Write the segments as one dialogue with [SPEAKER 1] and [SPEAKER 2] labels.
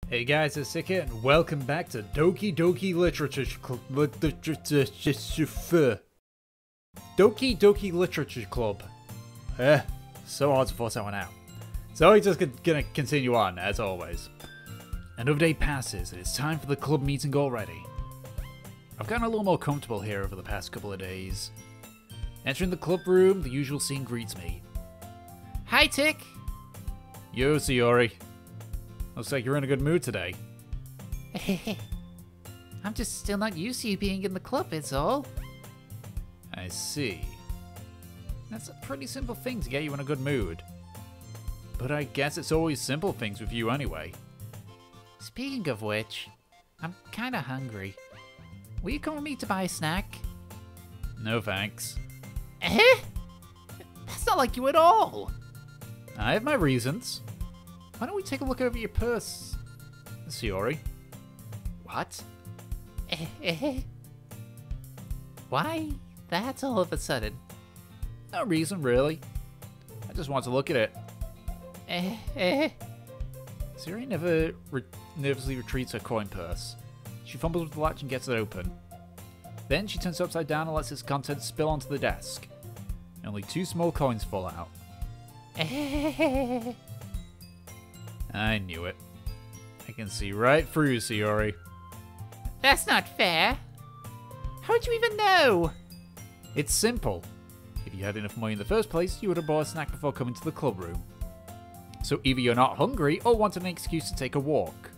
[SPEAKER 1] Hey guys, it's Sika, and welcome back to Doki Doki Literature Club. Doki Doki Literature Club. So hard to force that one out. So we're just gonna continue on, as always. Another day passes, and it's time for the club meeting already. I've gotten a little more comfortable here over the past couple of days. Entering the club room, the usual scene greets me.
[SPEAKER 2] Hi, Tick!
[SPEAKER 1] Yo, Sayori. Looks like you're in a good mood today.
[SPEAKER 2] I'm just still not used to you being in the club, it's all.
[SPEAKER 1] I see. That's a pretty simple thing to get you in a good mood. But I guess it's always simple things with you anyway.
[SPEAKER 2] Speaking of which, I'm kinda hungry. Will you come with me to buy a snack?
[SPEAKER 1] No thanks.
[SPEAKER 2] That's not like you at all!
[SPEAKER 1] I have my reasons. Why don't we take a look over your purse, Sayori?
[SPEAKER 2] What? Why that all of a sudden?
[SPEAKER 1] No reason, really. I just want to look at it. Sayori nervously retrieves her coin purse. She fumbles with the latch and gets it open. Then she turns it upside down and lets its contents spill onto the desk. Only 2 small coins fall out. I knew it. I can see right through you, Sayori.
[SPEAKER 2] That's not fair. How'd you even know?
[SPEAKER 1] It's simple. If you had enough money in the first place, you would have bought a snack before coming to the club room. So either you're not hungry or want an excuse to take a walk.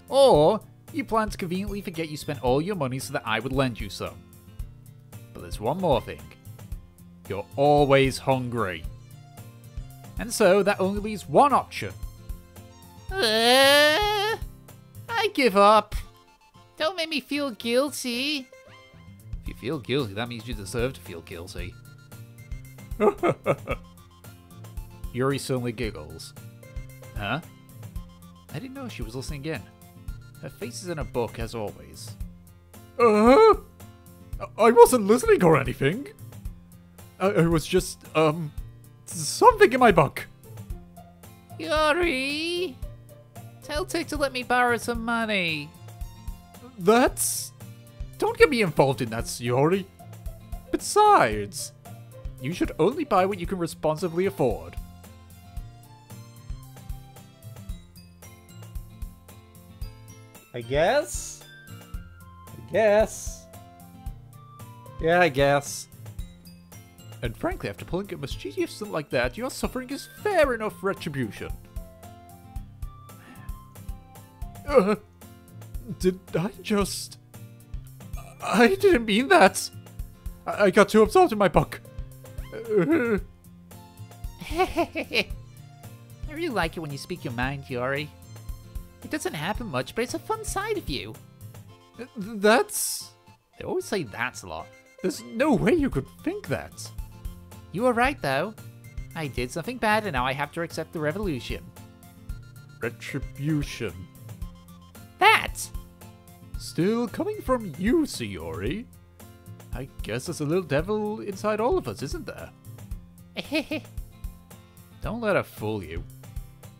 [SPEAKER 1] Or you plan to conveniently forget you spent all your money so that I would lend you some. But there's one more thing. You're always hungry. And so that only leaves one option.
[SPEAKER 2] I give up. Don't make me feel guilty.
[SPEAKER 1] If you feel guilty, that means you deserve to feel guilty. Yuri suddenly giggles. Huh? I didn't know she was listening in. Her face is in a book, as always. I wasn't listening or anything. I was just, something in my book.
[SPEAKER 2] Yuri! Tell Tick to let me borrow some money.
[SPEAKER 1] Don't get me involved in that, Sayori. Besides, you should only buy what you can responsibly afford. I guess. Yeah, I guess. And frankly, after pulling a mischievous stunt like that, your suffering is fair enough retribution. Did I just... I didn't mean that. I got too absorbed in my book.
[SPEAKER 2] I really like it when you speak your mind, Yuri. It doesn't happen much, but it's a fun side of you.
[SPEAKER 1] That's... They always say that's a lot. There's no way you could think that.
[SPEAKER 2] You were right, though. I did something bad, and now I have to accept the revolution.
[SPEAKER 1] Retribution.
[SPEAKER 2] That!
[SPEAKER 1] Still coming from you, Sayori. I guess there's a little devil inside all of us, isn't there? Don't let her fool you.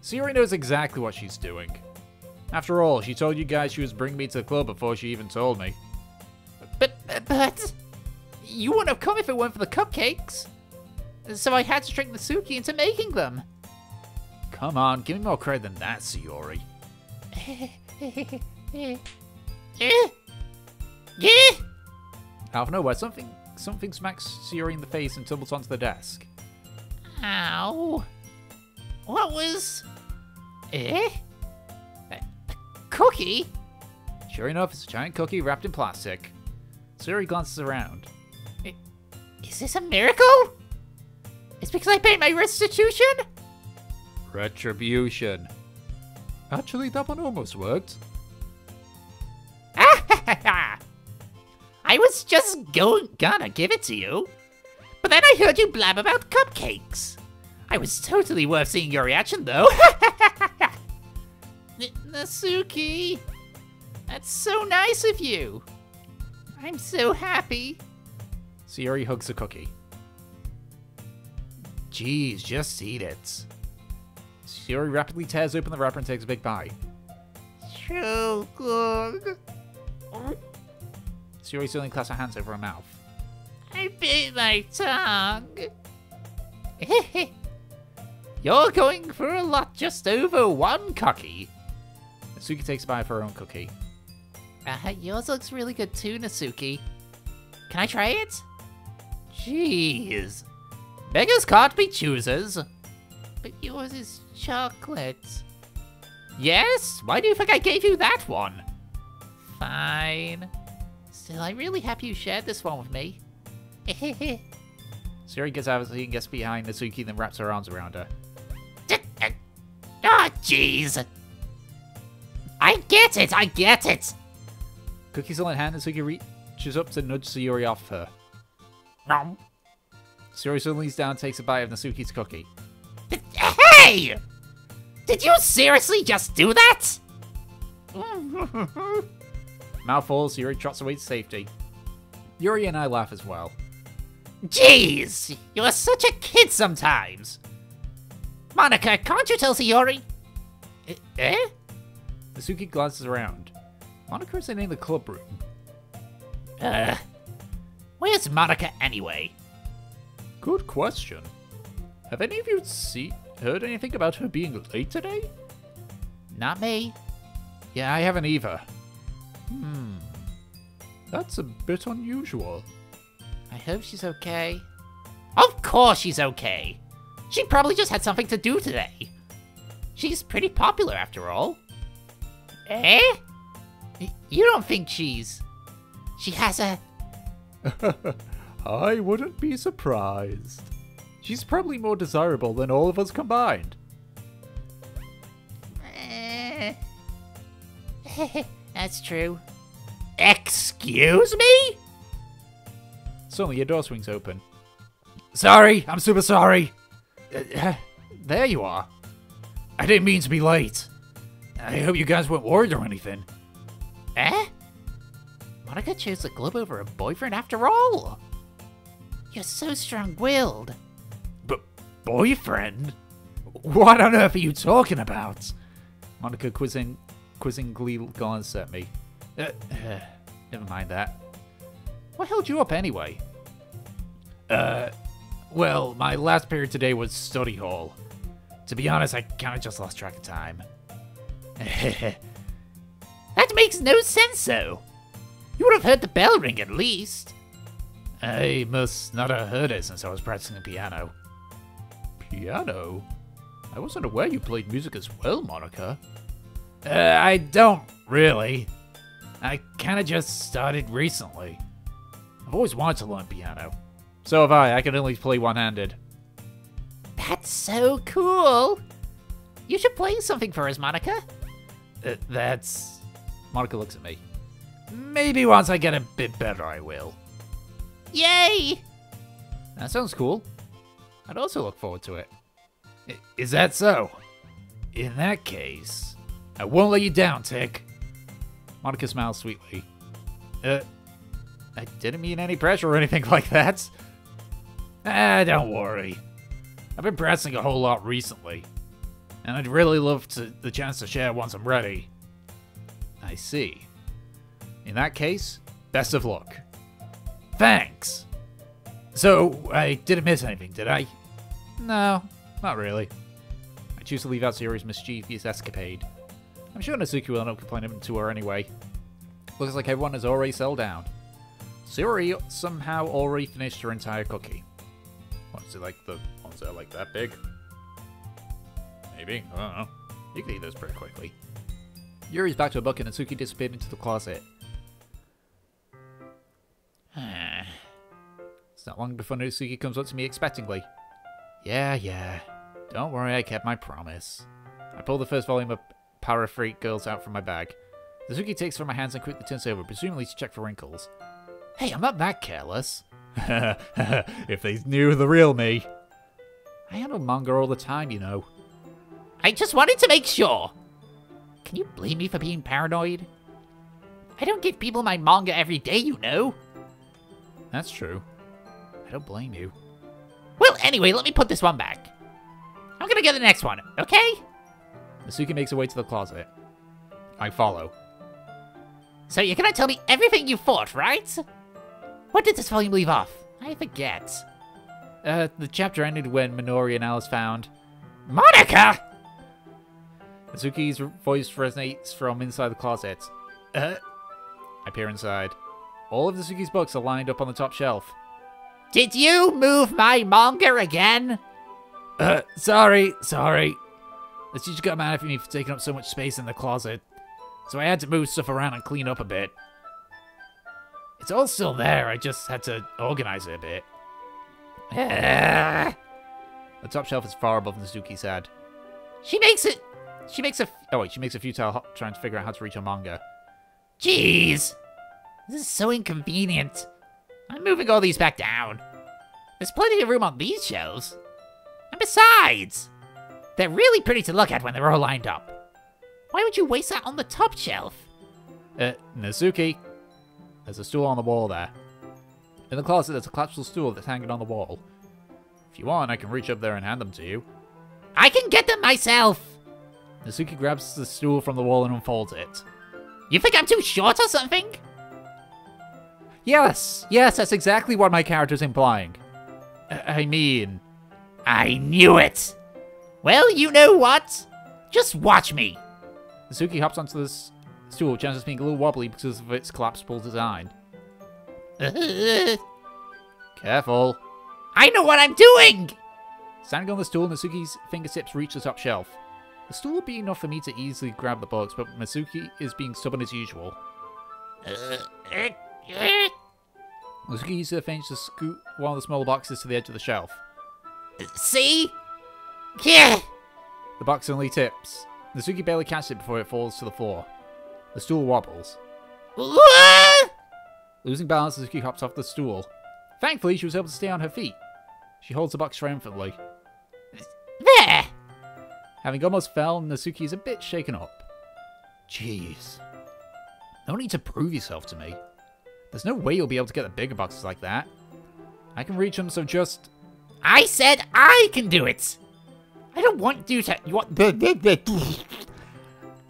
[SPEAKER 1] Sayori knows exactly what she's doing. After all, she told you guys she was bringing me to the club before she even told me.
[SPEAKER 2] But... You wouldn't have come if it weren't for the cupcakes. So I had to trick Natsuki into making them.
[SPEAKER 1] Come on, give me more credit than that, Sayori. Out of nowhere, something smacks Sayori in the face and tumbles onto the desk.
[SPEAKER 2] Ow. What was... A cookie?
[SPEAKER 1] Sure enough, it's a giant cookie wrapped in plastic. Sayori glances around.
[SPEAKER 2] Is this a miracle? It's because I paid my restitution?
[SPEAKER 1] Retribution. Actually, that one almost worked.
[SPEAKER 2] I was just gonna give it to you. But then I heard you blab about cupcakes. I was totally worth seeing your reaction, though. Natsuki, that's so nice of you. I'm so happy.
[SPEAKER 1] Sayori hugs the cookie. Jeez, just eat it. Sayori rapidly tears open the wrapper and takes a big bite.
[SPEAKER 2] too good.
[SPEAKER 1] Sayori suddenly clasps her hands over her mouth.
[SPEAKER 2] I bit my tongue. You're going for a lot just over one cookie.
[SPEAKER 1] Nasuki takes a bite of her own cookie.
[SPEAKER 2] Yours looks really good too, Nasuki. Can I try it? Jeez. Beggars can't be choosers. But yours is chocolate. Yes? Why do you think I gave you that one? Fine. Still, I'm really happy you shared this one with me.
[SPEAKER 1] Sayori gets out of the seat and gets behind Nasuki and then wraps her arms around her.
[SPEAKER 2] Ah, jeez. I get it.
[SPEAKER 1] Cookie still in hand, Nasuki reaches up to nudge Sayori off her.
[SPEAKER 2] Nom.
[SPEAKER 1] Sayori suddenly leans down and takes a bite of Nasuki's cookie.
[SPEAKER 2] Hey! Did you seriously just do that?
[SPEAKER 1] Mouthful, Sayori trots away to safety. Yuri and I laugh as well.
[SPEAKER 2] Jeez, you're such a kid sometimes. Monica, can't you tell Sayori? Eh?
[SPEAKER 1] Nasuki glances around. Monica is in the club room.
[SPEAKER 2] Where's Monica anyway?
[SPEAKER 1] Good question. Have any of you heard anything about her being late today?
[SPEAKER 2] Not me.
[SPEAKER 1] Yeah, I haven't either. That's a bit unusual.
[SPEAKER 2] I hope she's okay. Of course she's okay. She probably just had something to do today. She's pretty popular after all. Eh? You don't think she has a...
[SPEAKER 1] I wouldn't be surprised. She's probably more desirable than all of us combined.
[SPEAKER 2] That's true. Excuse me?
[SPEAKER 1] Suddenly, your door swings open. Sorry, I'm super sorry. There you are. I didn't mean to be late. I hope you guys weren't worried or anything.
[SPEAKER 2] Eh? Monica chose the club over a boyfriend after all? You're so strong-willed.
[SPEAKER 1] But boyfriend? What on earth are you talking about? Monica quizzingly glanced at me. Never mind that. What held you up anyway? Well, my last period today was study hall. To be honest, I kinda just lost track of time.
[SPEAKER 2] That makes no sense, though. You would have heard the bell ring at least.
[SPEAKER 1] I must not have heard it since I was practicing the piano. Piano? I wasn't aware you played music as well, Monica. I don't, really. I kinda just started recently. I've always wanted to learn piano. So have I can only play one-handed.
[SPEAKER 2] That's so cool. You should play something for us, Monica.
[SPEAKER 1] That's... Monica looks at me. Maybe once I get a bit better, I will.
[SPEAKER 2] Yay!
[SPEAKER 1] That sounds cool. I'd also look forward to it. Is that so? In that case, I won't let you down, Tick. Monica smiles sweetly. I didn't mean any pressure or anything like that. Don't worry. I've been practicing a whole lot recently, and I'd really love the chance to share once I'm ready. I see. In that case, best of luck. Thanks! So, I didn't miss anything, did I? No, not really. I choose to leave out Sayori's mischievous escapade. I'm sure Nasuki will end up complaining to her anyway. Looks like everyone has already settled down. Sayori somehow already finished her entire cookie. What, is it like the ones that are like that big? Maybe, I don't know. You can eat those pretty quickly. Yuri's back to a bucket and Nasuki disappeared into the closet. It's not long before Nasuki comes up to me expectingly. Yeah. Don't worry, I kept my promise. I pull the first volume of Power Freak Girls out from my bag. Nasuki takes it from my hands and quickly turns over, presumably to check for wrinkles. Hey, I'm not that careless. If they knew the real me. I handle manga all the time, you know.
[SPEAKER 2] I just wanted to make sure. Can you blame me for being paranoid? I don't give people my manga every day, you know.
[SPEAKER 1] That's true. I don't blame you.
[SPEAKER 2] Well, anyway, let me put this one back. I'm gonna get the next one, okay?
[SPEAKER 1] Nasuki makes her way to the closet. I follow.
[SPEAKER 2] So you're gonna tell me everything you fought, right? What did this volume leave off? I forget.
[SPEAKER 1] The chapter ended when Minori and Alice found...
[SPEAKER 2] Monica!
[SPEAKER 1] Natsuki's voice resonates from inside the closet. I peer inside. All of Natsuki's books are lined up on the top shelf.
[SPEAKER 2] Did you move my manga again?
[SPEAKER 1] Sorry. The teacher got mad at me for taking up so much space in the closet. So I had to move stuff around and clean up a bit. It's all still there, I just had to organize it a bit. The top shelf is far above Natsuki's head.
[SPEAKER 2] She makes a
[SPEAKER 1] futile trying to figure out how to reach her manga.
[SPEAKER 2] Jeez. This is so inconvenient. I'm moving all these back down. There's plenty of room on these shelves. And besides, they're really pretty to look at when they're all lined up. Why would you waste that on the top shelf?
[SPEAKER 1] Natsuki. There's a stool on the wall there. In the closet, there's a collapsible stool that's hanging on the wall. If you want, I can reach up there and hand them to you.
[SPEAKER 2] I can get them myself!
[SPEAKER 1] Natsuki grabs the stool from the wall and unfolds it.
[SPEAKER 2] You think I'm too short or something?
[SPEAKER 1] Yes, that's exactly what my character's implying. I
[SPEAKER 2] knew it! Well, you know what? Just watch me!
[SPEAKER 1] Natsuki hops onto this stool, which ends up being a little wobbly because of its collapsible design. Careful.
[SPEAKER 2] I know what I'm doing!
[SPEAKER 1] Standing on the stool, Natsuki's fingertips reach the top shelf. The stool would be enough for me to easily grab the books, but Natsuki is being stubborn as usual. Natsuki uses her fingers to scoot one of the smaller boxes to the edge of the shelf.
[SPEAKER 2] See? Yeah.
[SPEAKER 1] The box only tips. Natsuki barely catches it before it falls to the floor. The stool wobbles. Losing balance, Natsuki hops off the stool. Thankfully, she was able to stay on her feet. She holds the box triumphantly.
[SPEAKER 2] There!
[SPEAKER 1] Having almost fell, Natsuki is a bit shaken up. Jeez. No need to prove yourself to me. There's no way you'll be able to get the bigger boxes like that. I can reach them, so just...
[SPEAKER 2] I said I can do it! I don't want you to...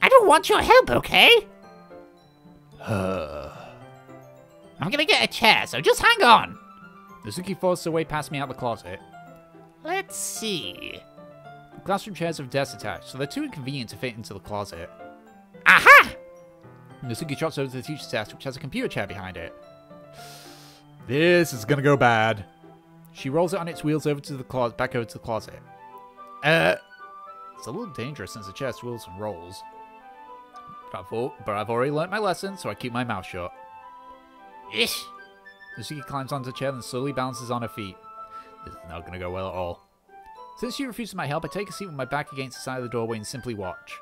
[SPEAKER 2] I don't want your help, okay? I'm gonna get a chair, so just hang on.
[SPEAKER 1] Natsuki forces her way past me out the closet.
[SPEAKER 2] Let's see.
[SPEAKER 1] The classroom chairs have desks attached, so they're too inconvenient to fit into the closet.
[SPEAKER 2] Aha!
[SPEAKER 1] Natsuki trots over to the teacher's desk, which has a computer chair behind it. This is gonna go bad. She rolls it on its wheels over to the back over to the closet. It's a little dangerous since the chair swirls and rolls. But I've already learnt my lesson, so I keep my mouth shut.
[SPEAKER 2] Ish.
[SPEAKER 1] Natsuki climbs onto the chair and slowly balances on her feet. This is not gonna go well at all. Since she refuses my help, I take a seat with my back against the side of the doorway and simply watch.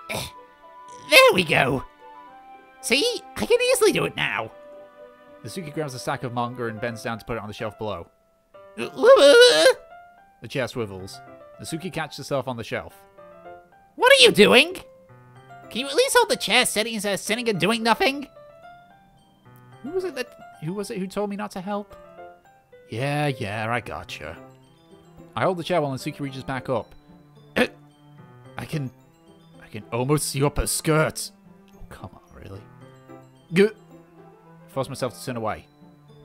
[SPEAKER 2] There we go. See? I can easily do it now.
[SPEAKER 1] Natsuki grabs a stack of manga and bends down to put it on the shelf below. The chair swivels. Natsuki catches herself on the shelf.
[SPEAKER 2] What are you doing? Can you at least hold the chair steady instead of sitting and doing nothing?
[SPEAKER 1] Who was it who told me not to help? Yeah, I gotcha. I hold the chair while Natsuki reaches back up. I can almost see up her skirt. Oh, come on, really? Good. I force myself to turn away.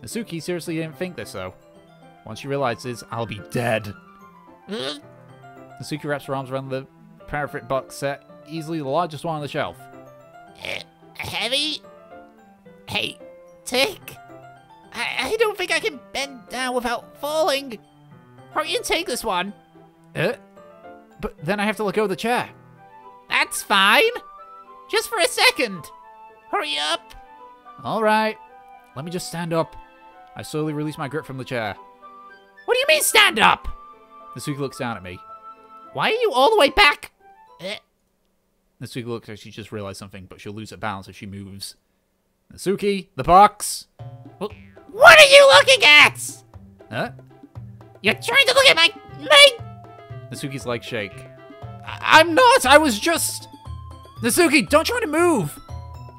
[SPEAKER 1] Natsuki seriously didn't think this, though. Once she realizes, I'll be dead. Natsuki wraps her arms around the parapet box set, easily the largest one on the shelf.
[SPEAKER 2] Heavy? Hey, take. I don't think I can bend down without falling. Hurry and take this one.
[SPEAKER 1] But then I have to let go of the chair.
[SPEAKER 2] That's fine. Just for a second. Hurry up.
[SPEAKER 1] All right. Let me just stand up. I slowly release my grip from the chair.
[SPEAKER 2] What do you mean stand up?
[SPEAKER 1] Natsuki looks down at me.
[SPEAKER 2] Why are you all the way back?
[SPEAKER 1] Natsuki looks like she just realized something, but she'll lose her balance if she moves. Natsuki, the box!
[SPEAKER 2] What are you looking at?
[SPEAKER 1] Huh?
[SPEAKER 2] You're trying to look at my...
[SPEAKER 1] Natsuki's legs shake. I'm not! I was just... Natsuki, don't try to move!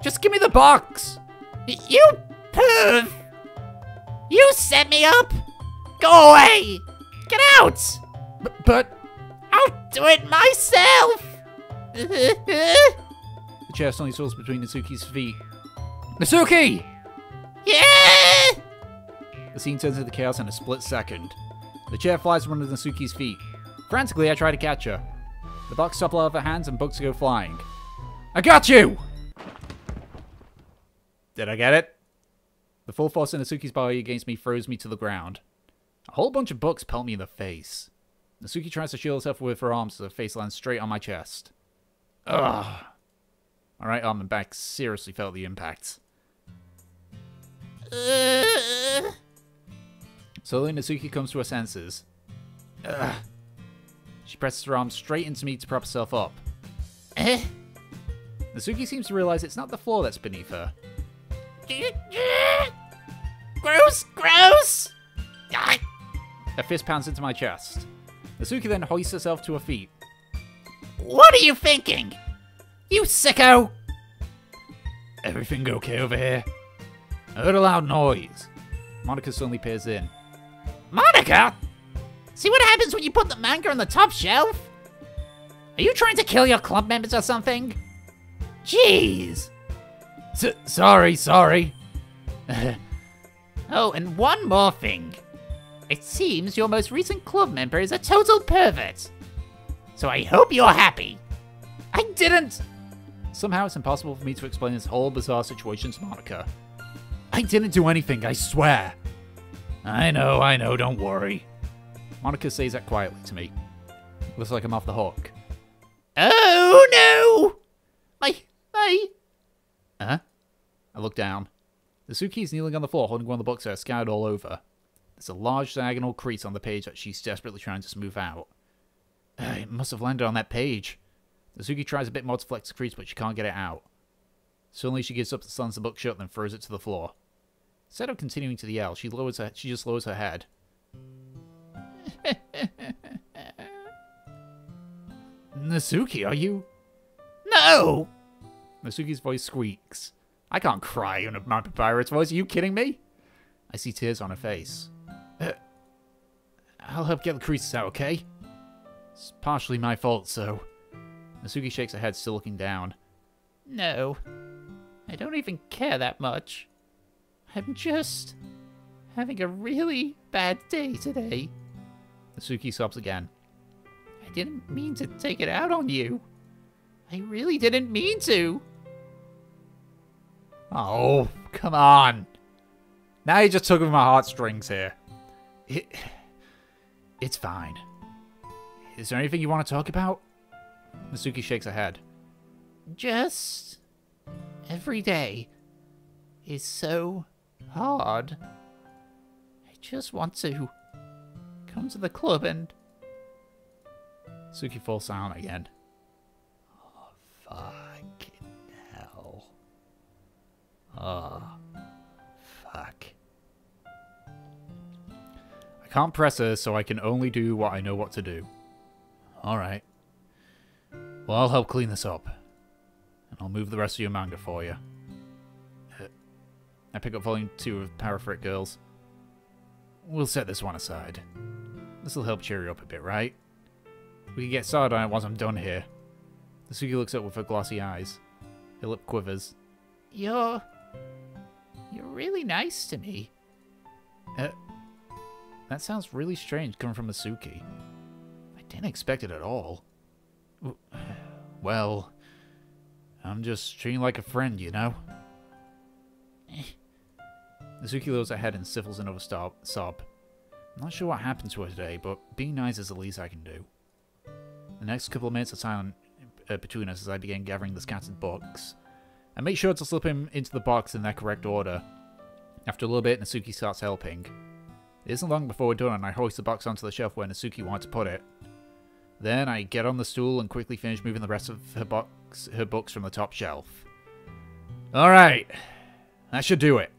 [SPEAKER 1] Just give me the box!
[SPEAKER 2] You perv! You set me up! Go away! Get out!
[SPEAKER 1] But...
[SPEAKER 2] I'll do it myself!
[SPEAKER 1] The chair suddenly falls between Natsuki's feet. Natsuki!
[SPEAKER 2] Yeah!
[SPEAKER 1] The scene turns into chaos in a split second. The chair flies from under Natsuki's feet. Frantically, I try to catch her. The box topples out of her hands and books go flying. I got you! Did I get it? The full force of Natsuki's body against me throws me to the ground. A whole bunch of books pelt me in the face. Natsuki tries to shield herself with her arms as her face lands straight on my chest. Ugh. My right arm and back seriously felt the impact. Slowly, Natsuki comes to her senses. Ugh. She presses her arm straight into me to prop herself up. Natsuki seems to realize it's not the floor that's beneath her.
[SPEAKER 2] Gross! Gross!
[SPEAKER 1] Her fist pounds into my chest. Natsuki then hoists herself to her feet.
[SPEAKER 2] What are you thinking? You sicko!
[SPEAKER 1] Everything okay over here? I heard a loud noise. Monica suddenly peers in.
[SPEAKER 2] Monica? See what happens when you put the manga on the top shelf? Are you trying to kill your club members or something? Jeez!
[SPEAKER 1] Sorry.
[SPEAKER 2] Oh, and one more thing. It seems your most recent club member is a total pervert. So I hope you're happy.
[SPEAKER 1] I didn't! Somehow it's impossible for me to explain this whole bizarre situation to Monica. I didn't do anything, I swear. I know, don't worry. Monica says that quietly to me. Looks like I'm off the hook.
[SPEAKER 2] Oh no! My...
[SPEAKER 1] Huh? I look down. Natsuki is kneeling on the floor holding one of the books that are scattered all over. There's a large diagonal crease on the page that she's desperately trying to smooth out. It must have landed on that page. Natsuki tries a bit more to flex the crease, but she can't get it out. Suddenly she gives up and slams the book shut, then throws it to the floor. Instead of continuing to yell, she just lowers her head. Natsuki, are you...
[SPEAKER 2] No!
[SPEAKER 1] Natsuki's voice squeaks. I can't cry in my pirate's voice. Are you kidding me? I see tears on her face. I'll help get the creases out, okay? It's partially my fault, so... Natsuki shakes her head, still looking down.
[SPEAKER 2] No. I don't even care that much. I'm just... having a really bad day today.
[SPEAKER 1] Natsuki sobs again.
[SPEAKER 2] I didn't mean to take it out on you. I really didn't mean to.
[SPEAKER 1] Oh, come on. Now you just took with my heartstrings here. It's fine. Is there anything you want to talk about? Natsuki shakes her head.
[SPEAKER 2] Just... every day is so hard. I just want to come to the club and...
[SPEAKER 1] Natsuki falls silent again. Oh, fucking hell. Oh, fuck. I can't press her, so I can only do what I know what to do. Alright. Well, I'll help clean this up. And I'll move the rest of your manga for you. I pick up volume 2 of Paraphrase Girls. We'll set this one aside. This'll help cheer you up a bit, right? We can get started on it once I'm done here. Natsuki looks up with her glossy eyes. Her lip quivers.
[SPEAKER 2] You're really nice to me.
[SPEAKER 1] That sounds really strange coming from Natsuki. I didn't expect it at all. Well, I'm just treating you like a friend, you know? Natsuki lowers her head and stifles another sob. I'm not sure what happened to her today, but being nice is the least I can do. The next couple of minutes are silent between us as I begin gathering the scattered books. I make sure to slip him into the box in their correct order. After a little bit, Natsuki starts helping. It isn't long before we're done and I hoist the box onto the shelf where Natsuki wanted to put it. Then I get on the stool and quickly finish moving the rest of her books from the top shelf. Alright, that should do it.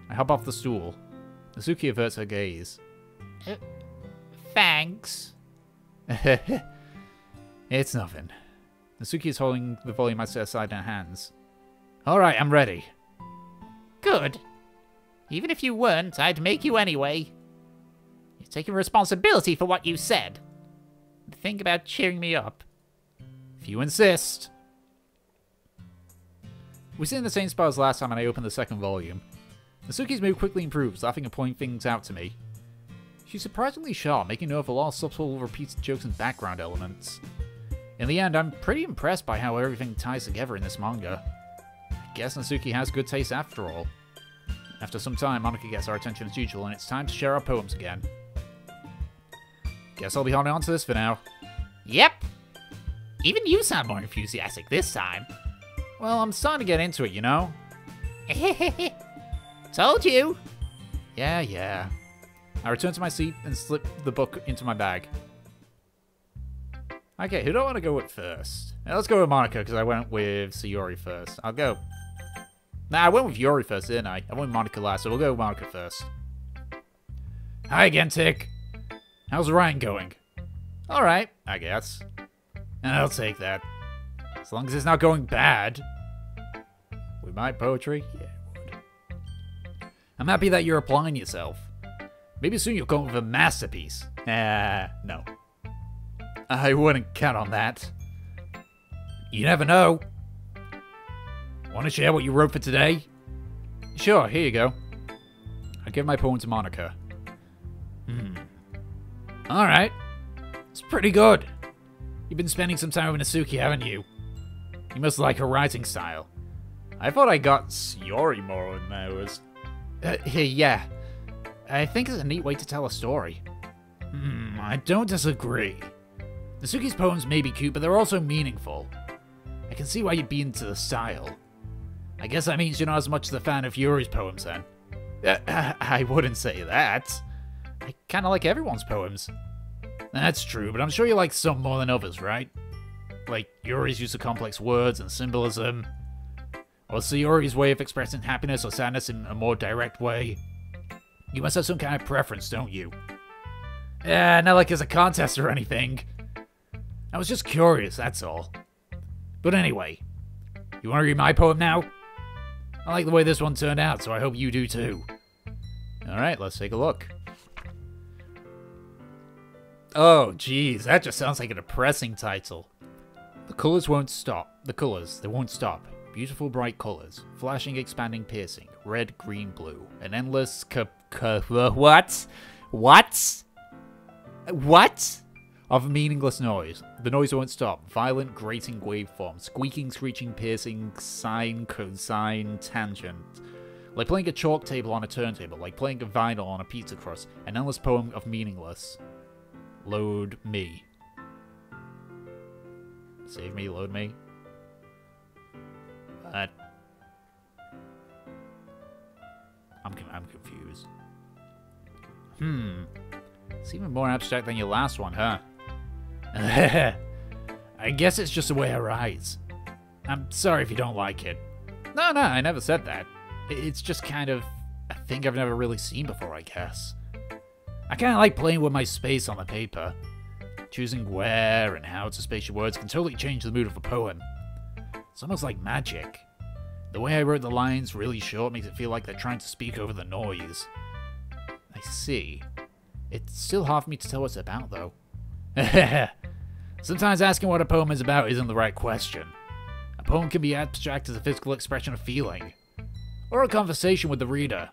[SPEAKER 1] I hop off the stool. Natsuki averts her gaze.
[SPEAKER 2] Thanks.
[SPEAKER 1] It's nothing. Natsuki is holding the volume I set aside in her hands. Alright, I'm ready.
[SPEAKER 2] Good. Even if you weren't, I'd make you anyway. You're taking responsibility for what you said. Think about cheering me up.
[SPEAKER 1] If you insist. We sit in the same spot as last time and I opened the second volume. Nasuki's mood quickly improves, laughing and pointing things out to me. She's surprisingly sharp, making note of a lot of subtle repeated jokes and background elements. In the end, I'm pretty impressed by how everything ties together in this manga. I guess Nasuki has good taste after all. After some time, Monica gets our attention as usual, and it's time to share our poems again. Guess I'll be holding on to this for now.
[SPEAKER 2] Yep. Even you sound more enthusiastic this time.
[SPEAKER 1] Well, I'm starting to get into it, you know?
[SPEAKER 2] Told you.
[SPEAKER 1] Yeah. I return to my seat and slip the book into my bag. Okay, who do I want to go with first? Now, let's go with Monica, because I went with Sayori first. I'll go. Nah, I went with Yuri first, didn't I? I went with Monica last, so we'll go with Monica first. Hi again, Tick. How's Ryan going? Alright, I guess. I'll take that. As long as it's not going bad. With my poetry? Yeah, it would. I'm happy that you're applying yourself. Maybe soon you'll come up with a masterpiece. No. I wouldn't count on that. You never know. Want to share what you wrote for today? Sure, here you go. I give my poem to Monica. Alright. It's pretty good. You've been spending some time with Nasuki, haven't you? You must like her writing style. I thought I got Sayori more than I was. Yeah. I think it's a neat way to tell a story. I don't disagree. Nasuki's poems may be cute, but they're also meaningful. I can see why you'd be into the style. I guess that means you're not as much of a fan of Yuri's poems, then. I wouldn't say that. I kind of like everyone's poems. That's true, but I'm sure you like some more than others, right? Like Yuri's use of complex words and symbolism. Or Sayori's way of expressing happiness or sadness in a more direct way. You must have some kind of preference, don't you? Not like it's a contest or anything. I was just curious, that's all. But anyway, you want to read my poem now? I like the way this one turned out, so I hope you do too. Alright, let's take a look. Oh, geez, that just sounds like a depressing title. The colors won't stop. The colors, they won't stop. Beautiful bright colors. Flashing, expanding, piercing. Red, green, blue. An endless what? Of meaningless noise. The noise won't stop. Violent, grating waveform. Squeaking, screeching, piercing, sine, cosine, tangent. Like playing a chalk table on a turntable. Like playing a vinyl on a pizza crust. An endless poem of meaningless. Load me. Save me, load me. What? I'm confused. It's even more abstract than your last one, huh? I guess it's just the way I write. I'm sorry if you don't like it. No, I never said that. It's just kind of a thing I've never really seen before, I guess. I kind of like playing with my space on the paper. Choosing where and how to space your words can totally change the mood of a poem. It's almost like magic. The way I wrote the lines really short makes it feel like they're trying to speak over the noise. I see. It's still hard for me to tell what it's about, though. Sometimes asking what a poem is about isn't the right question. A poem can be abstract as a physical expression of feeling, or a conversation with the reader.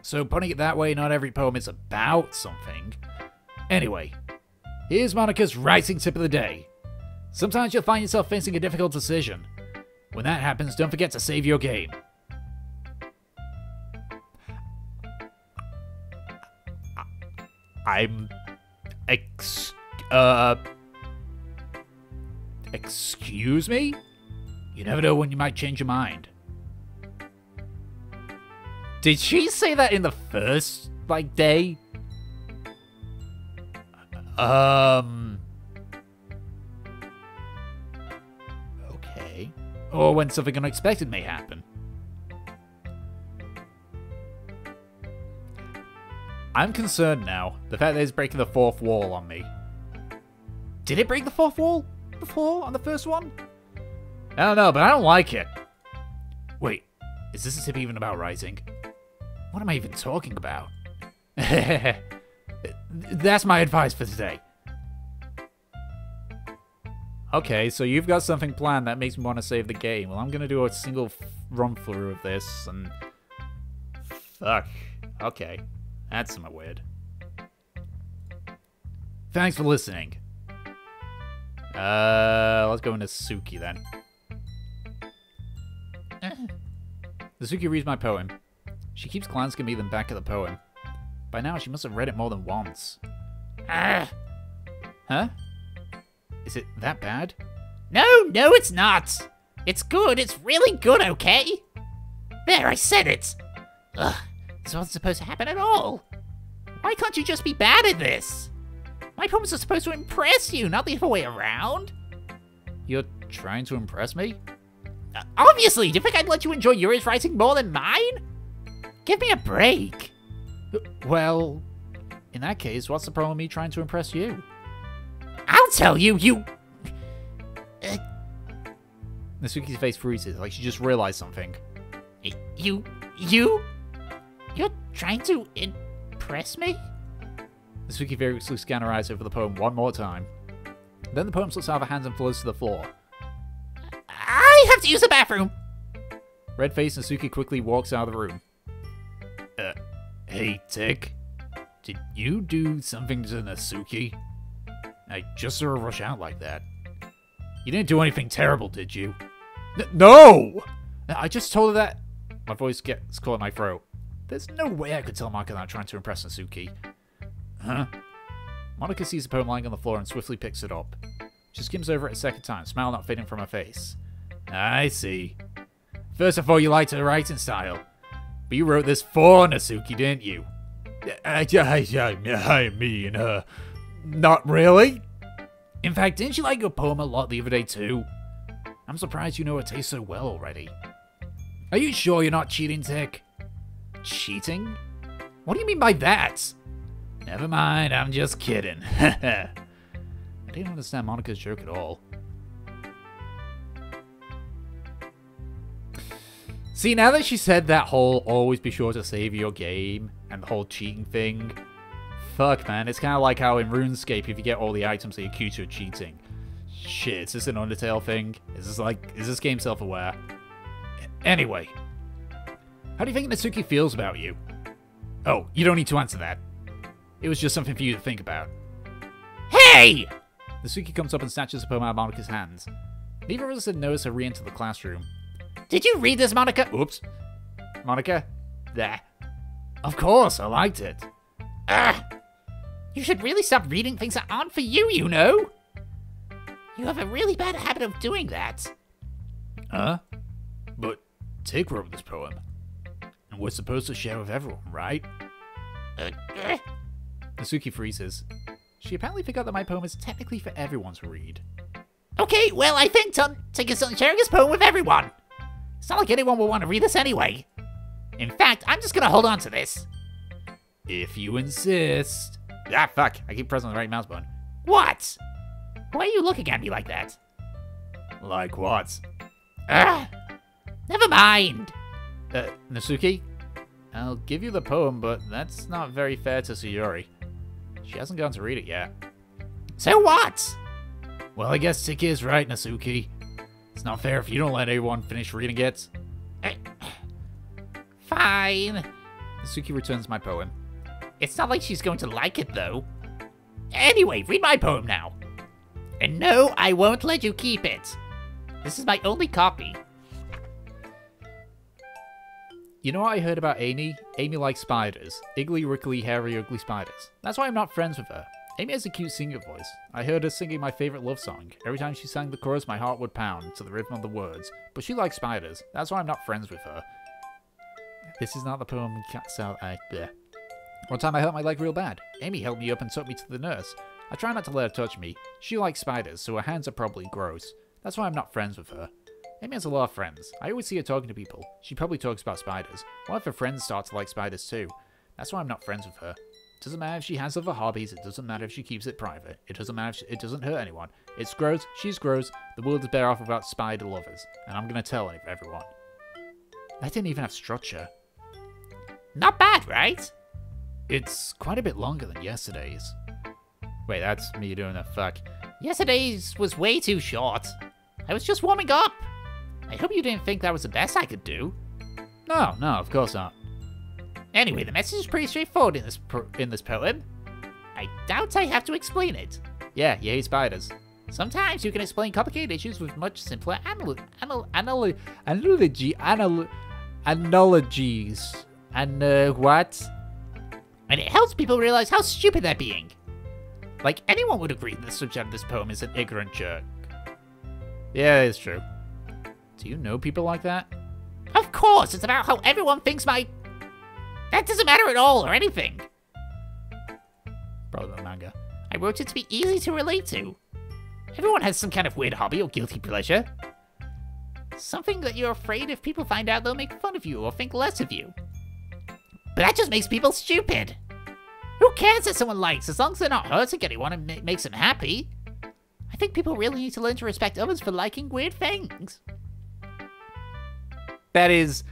[SPEAKER 1] So putting it that way, not every poem is about something. Anyway, here's Monica's writing tip of the day. Sometimes you'll find yourself facing a difficult decision. When that happens, don't forget to save your game. Excuse me? You never know when you might change your mind. Did she say that in the first, day? Okay. Or when something unexpected may happen. I'm concerned now. The fact that it's breaking the fourth wall on me. Did it break the fourth wall before on the first one? I don't know, but I don't like it. Wait, is this a tip even about writing? What am I even talking about? That's my advice for today. Okay, so you've got something planned that makes me want to save the game. Well, I'm going to do a single run through of this, and... Fuck. Okay. That's somewhat weird. Thanks for listening. Let's go into Suki, then. Suki reads my poem. She keeps glancing at me, then back at the poem. By now, she must have read it more than once. Huh? Is it that bad?
[SPEAKER 2] No, it's not. It's good. It's really good, okay? There, I said it. Ugh, this wasn't supposed to happen at all. Why can't you just be bad at this? My poems are supposed to impress you, not the other way around.
[SPEAKER 1] You're trying to impress me?
[SPEAKER 2] Obviously, do you think I'd let you enjoy Yuri's writing more than mine? Give me a break.
[SPEAKER 1] Well, in that case, what's the problem with me trying to impress you?
[SPEAKER 2] I'll tell you, you...
[SPEAKER 1] Nasuki's face freezes, like she just realized something.
[SPEAKER 2] You're trying to impress me?
[SPEAKER 1] Nasuki vigorously scans her eyes over the poem one more time. Then the poem slips out of her hands and floats to the floor.
[SPEAKER 2] I have to use the bathroom!
[SPEAKER 1] Red-faced Nasuki quickly walks out of the room. Hey, Tick. Did you do something to Nasuki? I just saw her rush out like that. You didn't do anything terrible, did you? No! I just told her that... My voice gets caught in my throat. There's no way I could tell Monica that I'm trying to impress Nasuki. Huh? Monica sees the poem lying on the floor and swiftly picks it up. She skims over it a second time, smile not fading from her face. I see. First I thought you liked her writing style. But you wrote this for Nasuki, didn't you? I mean, not really. In fact, didn't you like your poem a lot the other day too? I'm surprised you know her taste so well already. Are you sure you're not cheating, Tick? Cheating? What do you mean by that? Never mind, I'm just kidding. I didn't understand Monica's joke at all. See, now that she said that whole always be sure to save your game and the whole cheating thing, fuck, man, it's kind of like how in RuneScape, if you get all the items, they accuse you of cheating. Shit, is this an Undertale thing? Is this game self-aware? Anyway, how do you think Natsuki feels about you? Oh, you don't need to answer that. It was just something for you to think about.
[SPEAKER 2] Hey!
[SPEAKER 1] Natsuki comes up and snatches the poem out of Monica's hands. Neither of us had noticed her re-enter the classroom.
[SPEAKER 2] Did you read this, Monica?
[SPEAKER 1] Oops. Monica? There. Of course, I liked it.
[SPEAKER 2] You should really stop reading things that aren't for you, you know? You have a really bad habit of doing that.
[SPEAKER 1] Huh? But Tick wrote this poem. And we're supposed to share with everyone, right? Nasuki freezes. She apparently forgot that my poem is technically for everyone to read.
[SPEAKER 2] Okay, well, I think Tick is sharing his poem with everyone. It's not like anyone will want to read this anyway. In fact, I'm just gonna hold on to this.
[SPEAKER 1] If you insist. Ah, fuck. I keep pressing the right mouse button.
[SPEAKER 2] What? Why are you looking at me like that?
[SPEAKER 1] Like what?
[SPEAKER 2] Never mind.
[SPEAKER 1] Nasuki? I'll give you the poem, but that's not very fair to Sayori. She hasn't gone to read it yet.
[SPEAKER 2] So what?
[SPEAKER 1] Well, I guess Tick is right, Nasuki. It's not fair if you don't let everyone finish reading it.
[SPEAKER 2] Fine.
[SPEAKER 1] Nasuki returns my poem.
[SPEAKER 2] It's not like she's going to like it, though. Anyway, read my poem now. And no, I won't let you keep it. This is my only copy.
[SPEAKER 1] You know what I heard about Amy? Amy likes spiders. Iggly, wriggly, hairy, ugly spiders. That's why I'm not friends with her. Amy has a cute singer voice. I heard her singing my favorite love song. Every time she sang the chorus, my heart would pound to the rhythm of the words. But she likes spiders. That's why I'm not friends with her. This is not the poem we can't sell. Bleh. One time I hurt my leg real bad. Amy held me up and took me to the nurse. I try not to let her touch me. She likes spiders, so her hands are probably gross. That's why I'm not friends with her. Amy has a lot of friends. I always see her talking to people. She probably talks about spiders. What if her friends start to like spiders too? That's why I'm not friends with her. It doesn't matter if she has other hobbies. It doesn't matter if she keeps it private. It doesn't matter if it doesn't hurt anyone. It's gross. She's gross. The world is better off without spider lovers. And I'm gonna tell everyone. That didn't even have structure.
[SPEAKER 2] Not bad, right?
[SPEAKER 1] It's quite a bit longer than yesterday's. Wait, that's me doing a fuck.
[SPEAKER 2] Yesterday's was way too short. I was just warming up. I hope you didn't think that was the best I could do.
[SPEAKER 1] No, of course not.
[SPEAKER 2] Anyway, the message is pretty straightforward in this poem. I doubt I have to explain it.
[SPEAKER 1] Yeah, you hate spiders.
[SPEAKER 2] Sometimes you can explain complicated issues with much simpler
[SPEAKER 1] Analogies. And, what?
[SPEAKER 2] And it helps people realize how stupid they're being. Like, anyone would agree that the subject of this poem is an ignorant jerk.
[SPEAKER 1] Yeah, it's true. Do you know people like that?
[SPEAKER 2] Of course, it's about how everyone thinks my... That doesn't matter at all, or anything.
[SPEAKER 1] Probably the manga.
[SPEAKER 2] I wrote it to be easy to relate to. Everyone has some kind of weird hobby or guilty pleasure. Something that you're afraid if people find out they'll make fun of you or think less of you. But that just makes people stupid. Who cares that someone likes, as long as they're not hurting anyone and makes them happy? I think people really need to learn to respect others for liking weird things.
[SPEAKER 1] That is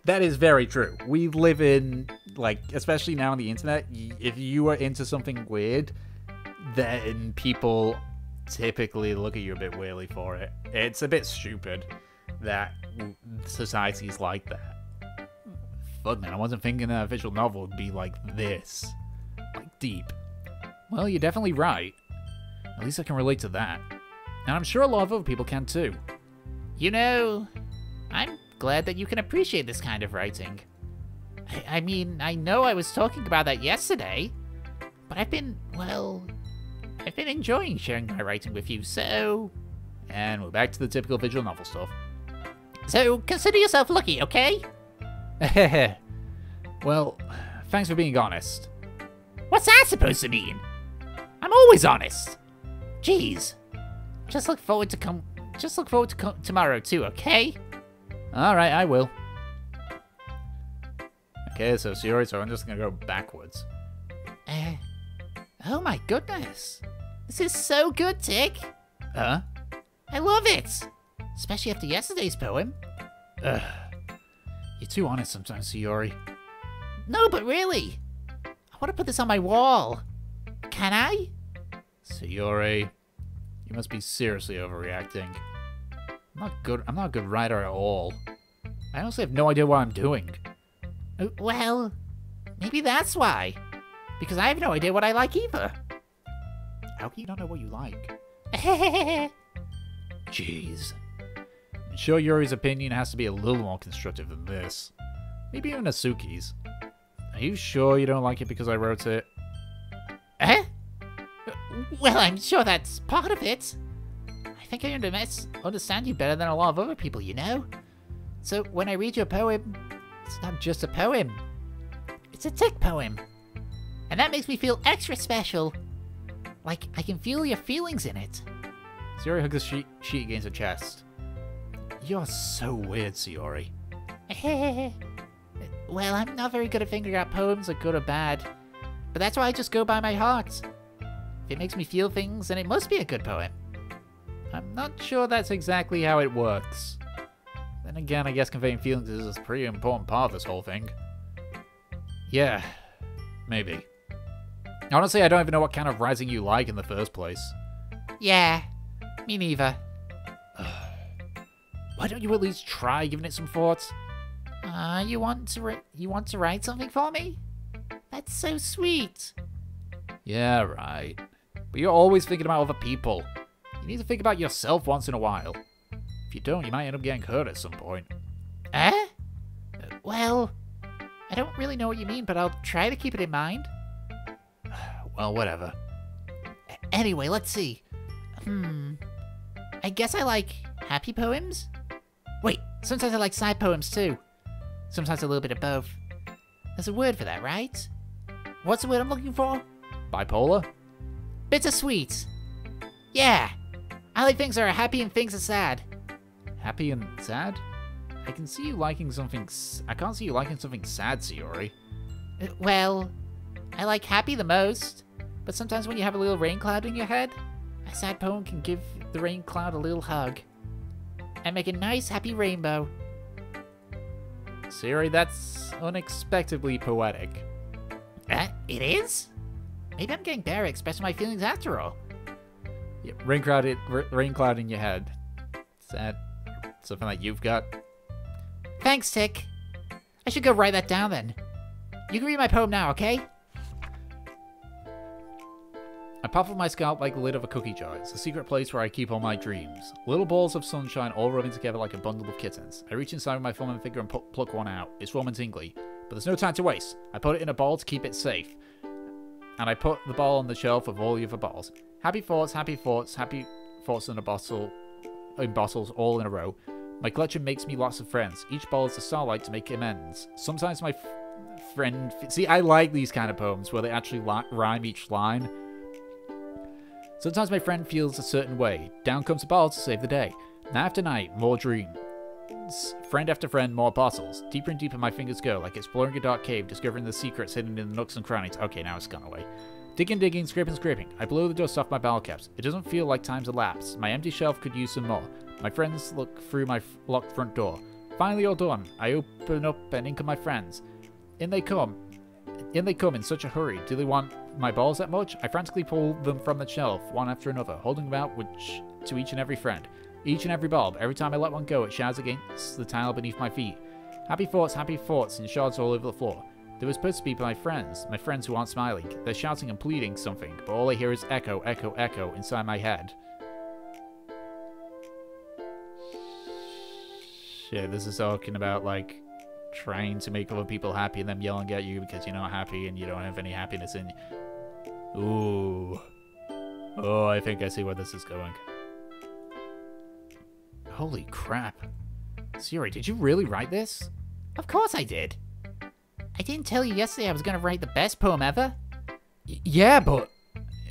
[SPEAKER 1] very true. We live in, like, especially now on the internet, if you are into something weird, then people typically look at you a bit weirdly for it. It's a bit stupid that society's like that. Fuck, man, I wasn't thinking that a visual novel would be like this. Like, deep. Well, you're definitely right. At least I can relate to that. And I'm sure a lot of other people can too.
[SPEAKER 2] You know, I'm glad that you can appreciate this kind of writing. I mean, I know I was talking about that yesterday, but I've been enjoying sharing my writing with you, so...
[SPEAKER 1] And we're back to the typical visual novel stuff.
[SPEAKER 2] So, consider yourself lucky, okay?
[SPEAKER 1] Well, thanks for being honest.
[SPEAKER 2] What's that supposed to mean? I'm always honest. Jeez. Just look forward to tomorrow too, okay?
[SPEAKER 1] Alright, I will. Okay, so I'm just gonna go backwards.
[SPEAKER 2] Oh my goodness. This is so good, Tick.
[SPEAKER 1] Huh?
[SPEAKER 2] I love it. Especially after yesterday's poem.
[SPEAKER 1] Ugh. You're too honest sometimes, Sayori.
[SPEAKER 2] No, but really. I want to put this on my wall. Can I?
[SPEAKER 1] Sayori, you must be seriously overreacting. I'm not a good writer at all. I honestly have no idea what I'm doing.
[SPEAKER 2] Well, maybe that's why. Because I have no idea what I like either.
[SPEAKER 1] How can you not know what you like?
[SPEAKER 2] Jeez.
[SPEAKER 1] I'm sure Yuri's opinion has to be a little more constructive than this. Maybe even Asuki's. Are you sure you don't like it because I wrote it?
[SPEAKER 2] Well, I'm sure that's part of it. I think I understand you better than a lot of other people, you know? So when I read your poem, it's not just a poem. It's a Tick poem. And that makes me feel extra special. Like I can feel your feelings in it.
[SPEAKER 1] Sayori hugs the sheet against her chest. You're so weird, Sayori.
[SPEAKER 2] Well, I'm not very good at figuring out poems are good or bad. But that's why I just go by my heart. If it makes me feel things, then it must be a good poem.
[SPEAKER 1] I'm not sure that's exactly how it works. Then again, I guess conveying feelings is a pretty important part of this whole thing. Yeah, maybe. Honestly, I don't even know what kind of writing you like in the first place.
[SPEAKER 2] Yeah, me neither.
[SPEAKER 1] Why don't you at least try giving it some thought?
[SPEAKER 2] You want to write something for me? That's so sweet.
[SPEAKER 1] Yeah, right. But you're always thinking about other people. You need to think about yourself once in a while. If you don't, you might end up getting hurt at some point.
[SPEAKER 2] Well, I don't really know what you mean, but I'll try to keep it in mind.
[SPEAKER 1] Well, whatever.
[SPEAKER 2] Anyway, let's see. I guess I like happy poems? Wait, sometimes I like sad poems too. Sometimes a little bit of both. There's a word for that, right? What's the word I'm looking for?
[SPEAKER 1] Bipolar?
[SPEAKER 2] Bittersweet. Yeah. I like things that are happy and things that are sad.
[SPEAKER 1] Happy and sad? I can see you liking something... I can't see you liking something sad, Sayori.
[SPEAKER 2] Well, I like happy the most. But sometimes when you have a little rain cloud in your head, a sad poem can give the rain cloud a little hug. And make a nice happy rainbow.
[SPEAKER 1] Sayori, that's unexpectedly poetic.
[SPEAKER 2] It is? Maybe I'm getting better at expressing my feelings after all.
[SPEAKER 1] Yeah, rain cloud in your head. Is that something that you've got?
[SPEAKER 2] Thanks, Tick. I should go write that down then. You can read my poem now, okay?
[SPEAKER 1] I puff up my scalp like the lid of a cookie jar. It's a secret place where I keep all my dreams. Little balls of sunshine all rubbing together like a bundle of kittens. I reach inside with my thumb and finger and pluck one out. It's warm and tingly, but there's no time to waste. I put it in a bowl to keep it safe. And I put the ball on the shelf with all the other balls. Happy thoughts in a bottle, in bottles all in a row. My collection makes me lots of friends. Each ball is a starlight to make amends. Sometimes my friend... See, I like these kind of poems where they actually rhyme each line. Sometimes my friend feels a certain way. Down comes a bottle to save the day. Night after night, more dreams. Friend after friend, more bottles. Deeper and deeper my fingers go, like exploring a dark cave, discovering the secrets hidden in the nooks and crannies. Okay, now it's gone away. Digging, scraping. I blow the dust off my bottle caps. It doesn't feel like time's elapsed. My empty shelf could use some more. My friends look through my locked front door. Finally all done. I open up and ink of my friends. In they come in such a hurry. Do they want my balls that much? I frantically pull them from the shelf, one after another, holding them out to each and every friend. Each and every bulb. Every time I let one go, it shouts against the tile beneath my feet. Happy thoughts in shards all over the floor. They were supposed to be my friends who aren't smiling. They're shouting and pleading something, but all I hear is echo, echo, echo inside my head. Shit, this is talking about, like, trying to make other people happy and them yelling at you because you're not happy and you don't have any happiness in you. Ooh. Oh, I think I see where this is going. Holy crap. Siri, did you really write this?
[SPEAKER 2] Of course I did. I didn't tell you yesterday I was going to write the best poem ever?
[SPEAKER 1] Yeah, but...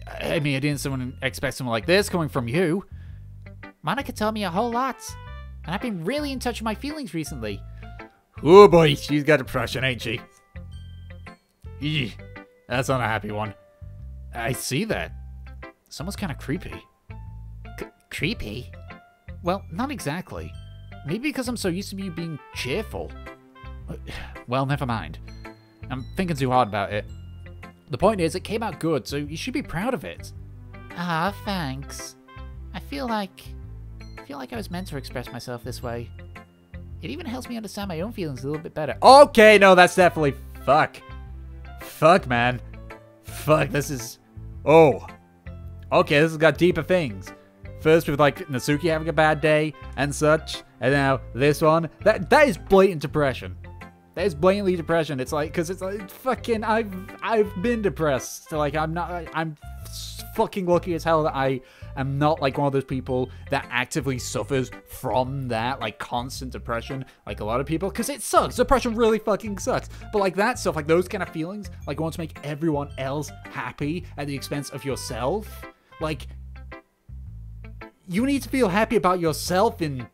[SPEAKER 1] I mean, I didn't expect something like this coming from you.
[SPEAKER 2] Monica told me a whole lot. And I've been really in touch with my feelings recently.
[SPEAKER 1] Oh boy, she's got depression, ain't she? Eeh, that's not a happy one. I see that. Someone's kind of creepy.
[SPEAKER 2] Creepy?
[SPEAKER 1] Well, not exactly. Maybe because I'm so used to you being cheerful. Well, never mind. I'm thinking too hard about it. The point is, it came out good, so you should be proud of it.
[SPEAKER 2] Ah, thanks. I feel like I was meant to express myself this way. It even helps me understand my own feelings a little bit better.
[SPEAKER 1] Okay, no, that's definitely... Fuck. Fuck, man. Fuck, this is... Oh. Okay, this has got deeper things. First with, like, Natsuki having a bad day and such. And now this one. That is blatant depression. That is blatantly depression. It's like... Because it's like, fucking... I've been depressed. So, like, I'm fucking lucky as hell that I am not like one of those people that actively suffers from that, like, constant depression, like a lot of people, because it sucks. Depression really fucking sucks. But like that stuff, like those kind of feelings, like want to make everyone else happy at the expense of yourself, like, you need to feel happy about yourself in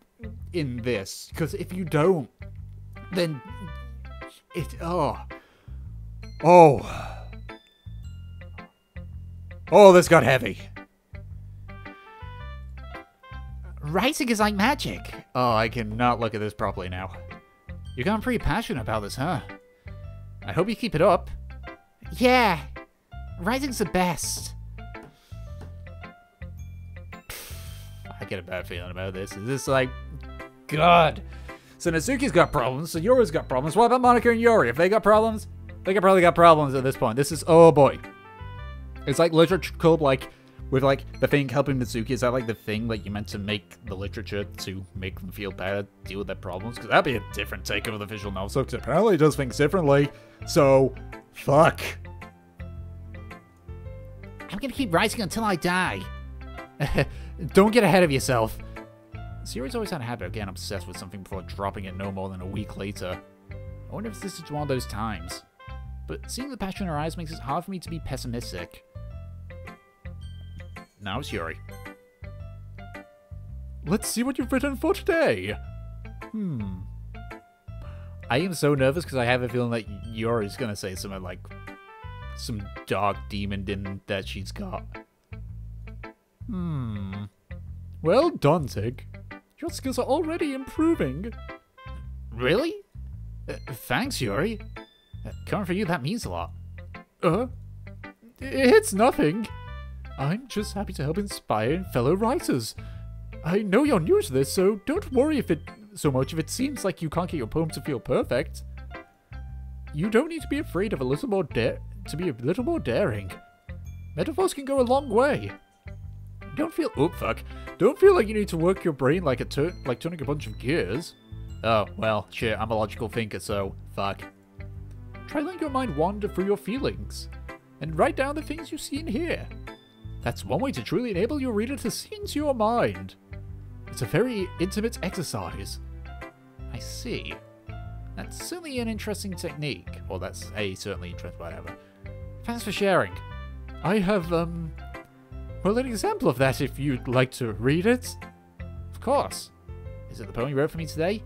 [SPEAKER 1] this, because if you don't, then it... Oh, this got heavy.
[SPEAKER 2] Writing is like magic.
[SPEAKER 1] Oh, I cannot look at this properly now. You're getting pretty passionate about this, huh? I hope you keep it up.
[SPEAKER 2] Yeah. Writing's the best.
[SPEAKER 1] I get a bad feeling about this. Is this like... God. So Natsuki's got problems, so Yori's got problems. What about Monica and Yori? If they got problems, they probably got problems at this point. This is... Oh, boy. It's like literature club, like... With, like, the thing helping Natsuki, is that, like, the thing, like, you meant to make the literature to make them feel better, deal with their problems? Because that'd be a different take of the visual novel, because apparently he does things differently. So, fuck.
[SPEAKER 2] I'm gonna keep writing until I die.
[SPEAKER 1] Don't get ahead of yourself. Siri's always had a habit of getting obsessed with something before dropping it no more than a week later. I wonder if this is one of those times. But seeing the passion in her eyes makes it hard for me to be pessimistic. Now it's Yuri. Let's see what you've written for today. I am so nervous because I have a feeling that Yuri's going to say something like some dark demon that she's got. Well done, Tig. Your skills are already improving. Really? Thanks, Yuri. Coming for you, that means a lot. It's nothing. I'm just happy to help inspire fellow writers. I know you're new to this, so don't worry if it seems like you can't get your poem to feel perfect. You don't need to be afraid of a little more daring. Metaphors can go a long way. Don't feel like you need to work your brain like turning a bunch of gears. Oh, well, shit, I'm a logical thinker, so fuck. Try letting your mind wander through your feelings, and write down the things you see and hear. That's one way to truly enable your reader to see into your mind. It's a very intimate exercise. I see. That's certainly an interesting technique. Or that's a certainly interesting, whatever. Thanks for sharing. I have, well, an example of that if you'd like to read it. Of course. Is it the poem you wrote for me today?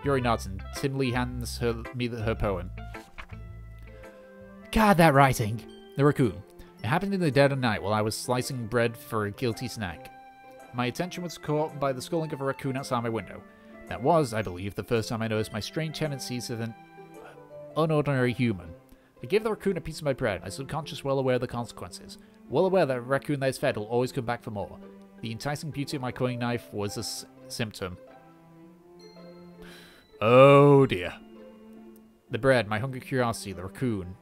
[SPEAKER 1] Yuri nods and timidly hands me her poem. God, that writing. The raccoon. It happened in the dead of night while I was slicing bread for a guilty snack. My attention was caught by the skulling of a raccoon outside my window. That was, I believe, the first time I noticed my strange tendencies as an unordinary human. I gave the raccoon a piece of my bread, my subconscious well aware of the consequences. Well aware that a raccoon that is fed will always come back for more. The enticing beauty of my cutting knife was a symptom. Oh dear. The bread, my hungry curiosity, the raccoon.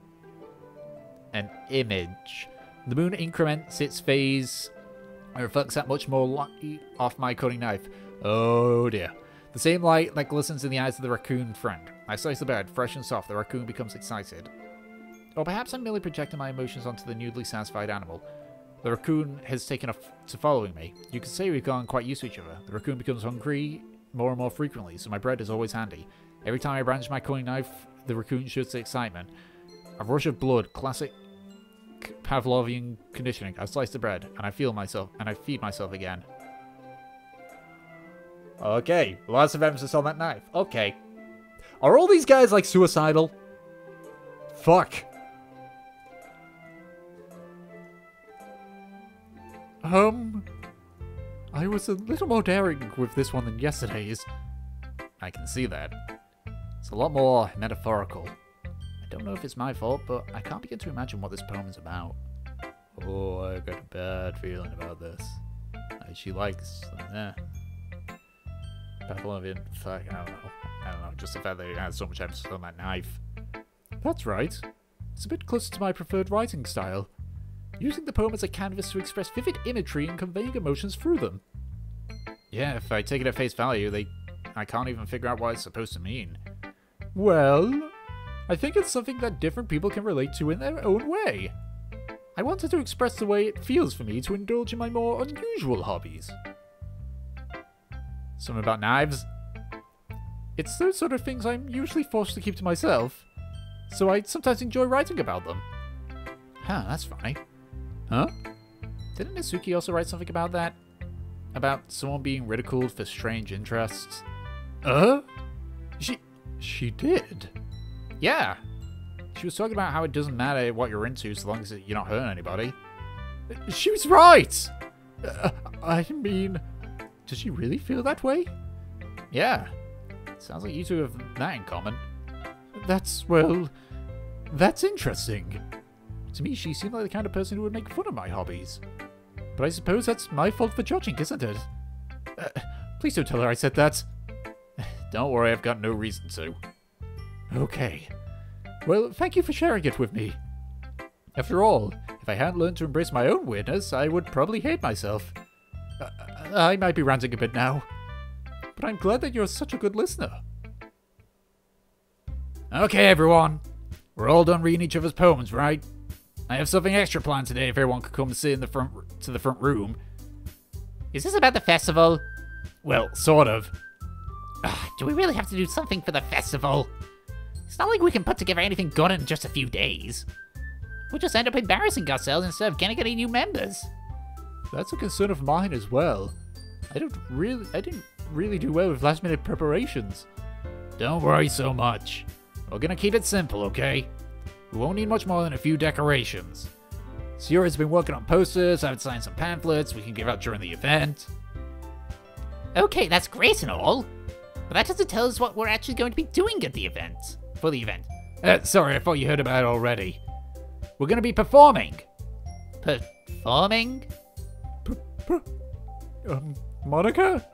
[SPEAKER 1] An image. The moon increments its phase and reflects that much more light off my cutting knife. Oh dear. The same light that glistens in the eyes of the raccoon friend. I slice the bread, fresh and soft. The raccoon becomes excited. Or perhaps I'm merely projecting my emotions onto the newly satisfied animal. The raccoon has taken to following me. You could say we've gone quite used to each other. The raccoon becomes hungry more and more frequently, so my bread is always handy. Every time I brandish my cutting knife, the raccoon shoots excitement. A rush of blood, classic Pavlovian conditioning. I slice the bread, and I feed myself again. Okay, lots of emphasis on that knife. Okay. Are all these guys, like, suicidal? Fuck. I was a little more daring with this one than yesterday's. I can see that. It's a lot more metaphorical. I don't know if it's my fault, but I can't begin to imagine what this poem is about. Oh, I got a bad feeling about this. She likes... Pavlovian, fuck, I don't know, just the fact that it has so much emphasis on that knife. That's right. It's a bit closer to my preferred writing style. Using the poem as a canvas to express vivid imagery and conveying emotions through them. Yeah, if I take it at face value, I can't even figure out what it's supposed to mean. Well, I think it's something that different people can relate to in their own way. I wanted to express the way it feels for me to indulge in my more unusual hobbies. Something about knives? It's those sort of things I'm usually forced to keep to myself, so I sometimes enjoy writing about them. Huh, that's funny. Huh? Didn't Natsuki also write something about that? About someone being ridiculed for strange interests? She did? Yeah. She was talking about how it doesn't matter what you're into so long as you're not hurting anybody. She was right! I mean... Does she really feel that way? Yeah. Sounds like you two have that in common. That's interesting. To me, she seemed like the kind of person who would make fun of my hobbies. But I suppose that's my fault for judging, isn't it? Please don't tell her I said that. Don't worry, I've got no reason to. Okay. Well, thank you for sharing it with me. After all, if I hadn't learned to embrace my own weirdness, I would probably hate myself. I might be ranting a bit now, but I'm glad that you're such a good listener. Okay, everyone. We're all done reading each other's poems, right? I have something extra planned today if everyone could come and sit in the front room.
[SPEAKER 2] Is this about the festival?
[SPEAKER 1] Well, sort of.
[SPEAKER 2] Do we really have to do something for the festival? It's not like we can put together anything good in just a few days. We'll just end up embarrassing ourselves instead of getting any new members.
[SPEAKER 1] That's a concern of mine as well. I didn't really do well with last-minute preparations. Don't worry so much. We're gonna keep it simple, okay? We won't need much more than a few decorations. Sierra's been working on posters, I've signed some pamphlets we can give out during the event.
[SPEAKER 2] Okay, that's great and all, but that doesn't tell us what we're actually going to be doing at the event. For the event.
[SPEAKER 1] Sorry, I thought you heard about it already. We're gonna be performing.
[SPEAKER 2] performing?
[SPEAKER 1] Monica?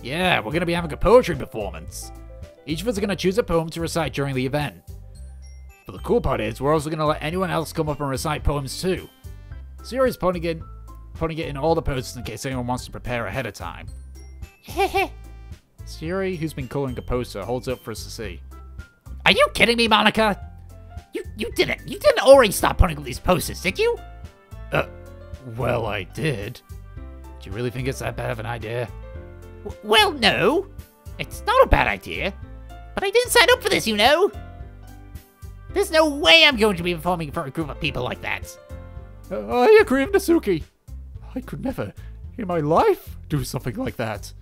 [SPEAKER 1] Yeah, we're gonna be having a poetry performance. Each of us are gonna choose a poem to recite during the event. But the cool part is, we're also gonna let anyone else come up and recite poems too. Sayori's putting it in all the posters in case anyone wants to prepare ahead of time.
[SPEAKER 2] Hehe.
[SPEAKER 1] Sayori, who's been coloring a poster, holds it up for us to see.
[SPEAKER 2] Are you kidding me, Monica? You didn't already stop putting up these posters, did you?
[SPEAKER 1] Well, I did. Do you really think it's that bad of an idea?
[SPEAKER 2] Well, no. It's not a bad idea. But I didn't sign up for this, you know. There's no way I'm going to be performing for a group of people like that.
[SPEAKER 1] I agree with Natsuki. I could never, in my life, do something like that.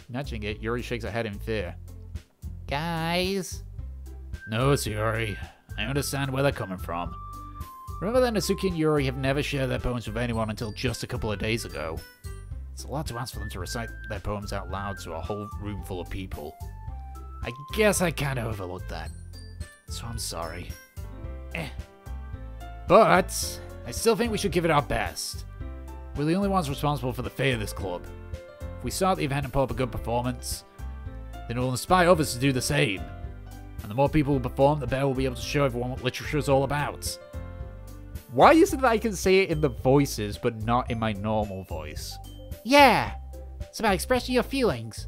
[SPEAKER 1] Imagining it, Yuri shakes her head in fear.
[SPEAKER 2] Guys.
[SPEAKER 1] No, Sayori. I understand where they're coming from. Remember that Natsuki and Yuri have never shared their poems with anyone until just a couple of days ago. It's a lot to ask for them to recite their poems out loud to a whole room full of people. I guess I kinda overlooked that. So I'm sorry. But I still think we should give it our best. We're the only ones responsible for the fate of this club. If we start the event and put up a good performance, then it will inspire others to do the same. And the more people who perform, the better we'll be able to show everyone what literature is all about. Why is it that I can say it in the voices, but not in my normal voice?
[SPEAKER 2] Yeah. It's about expressing your feelings.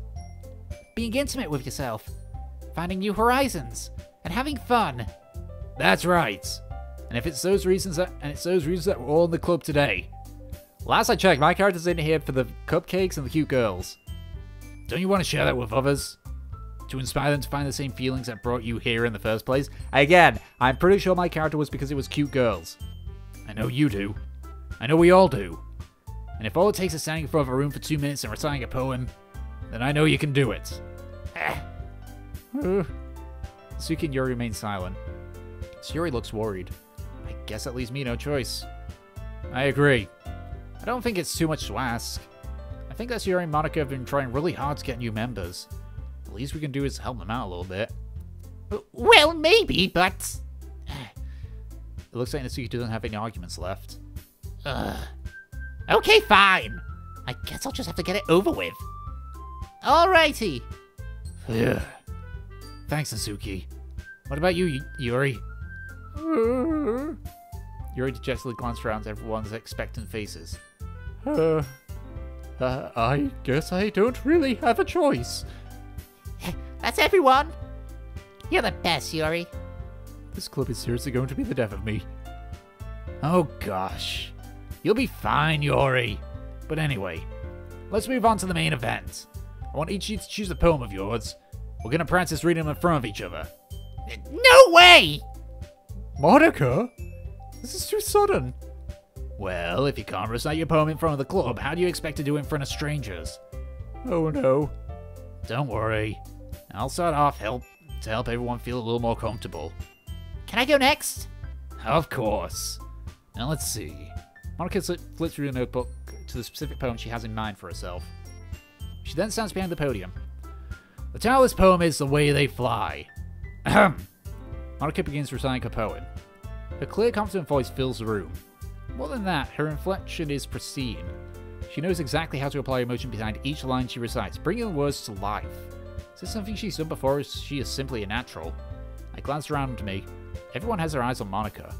[SPEAKER 2] Being intimate with yourself. Finding new horizons. And having fun.
[SPEAKER 1] That's right. And it's those reasons that we're all in the club today. Last I checked, my character's in here for the cupcakes and the cute girls. Don't you want to share that with others? To inspire them to find the same feelings that brought you here in the first place? Again, I'm pretty sure my character was because it was cute girls. I know you do. I know we all do. And if all it takes is standing in front of a room for 2 minutes and reciting a poem, then I know you can do it. Suki and Yuri remain silent. Yuri looks worried. I guess that leaves me no choice. I agree. I don't think it's too much to ask. I think that Yuri and Monica have been trying really hard to get new members. The least we can do is help them out a little bit.
[SPEAKER 2] Well, maybe, but...
[SPEAKER 1] It looks like Natsuki doesn't have any arguments left.
[SPEAKER 2] Okay, fine. I guess I'll just have to get it over with. Alrighty.
[SPEAKER 1] Yeah. Thanks, Natsuki. What about you, Yuri? Yuri dejectedly glanced around at everyone's expectant faces. I guess I don't really have a choice.
[SPEAKER 2] That's everyone. You're the best, Yuri.
[SPEAKER 1] This club is seriously going to be the death of me. Oh gosh. You'll be fine, Yuri. But anyway, let's move on to the main event. I want each of you to choose a poem of yours. We're gonna practice reading them in front of each other.
[SPEAKER 2] No way!
[SPEAKER 1] Monica? This is too sudden. Well, if you can't recite your poem in front of the club, how do you expect to do it in front of strangers? Oh no. Don't worry. I'll start off to help everyone feel a little more comfortable.
[SPEAKER 2] Can I go next?
[SPEAKER 1] Of course. Now let's see. Monica flips through the notebook to the specific poem she has in mind for herself. She then stands behind the podium. The title of this poem is The Way They Fly. Ahem. Monica begins reciting her poem. Her clear, confident voice fills the room. More than that, her inflection is pristine. She knows exactly how to apply emotion behind each line she recites, bringing the words to life. Is this something she's done before, or is she simply a natural? I glance around me. Everyone has their eyes on Monica.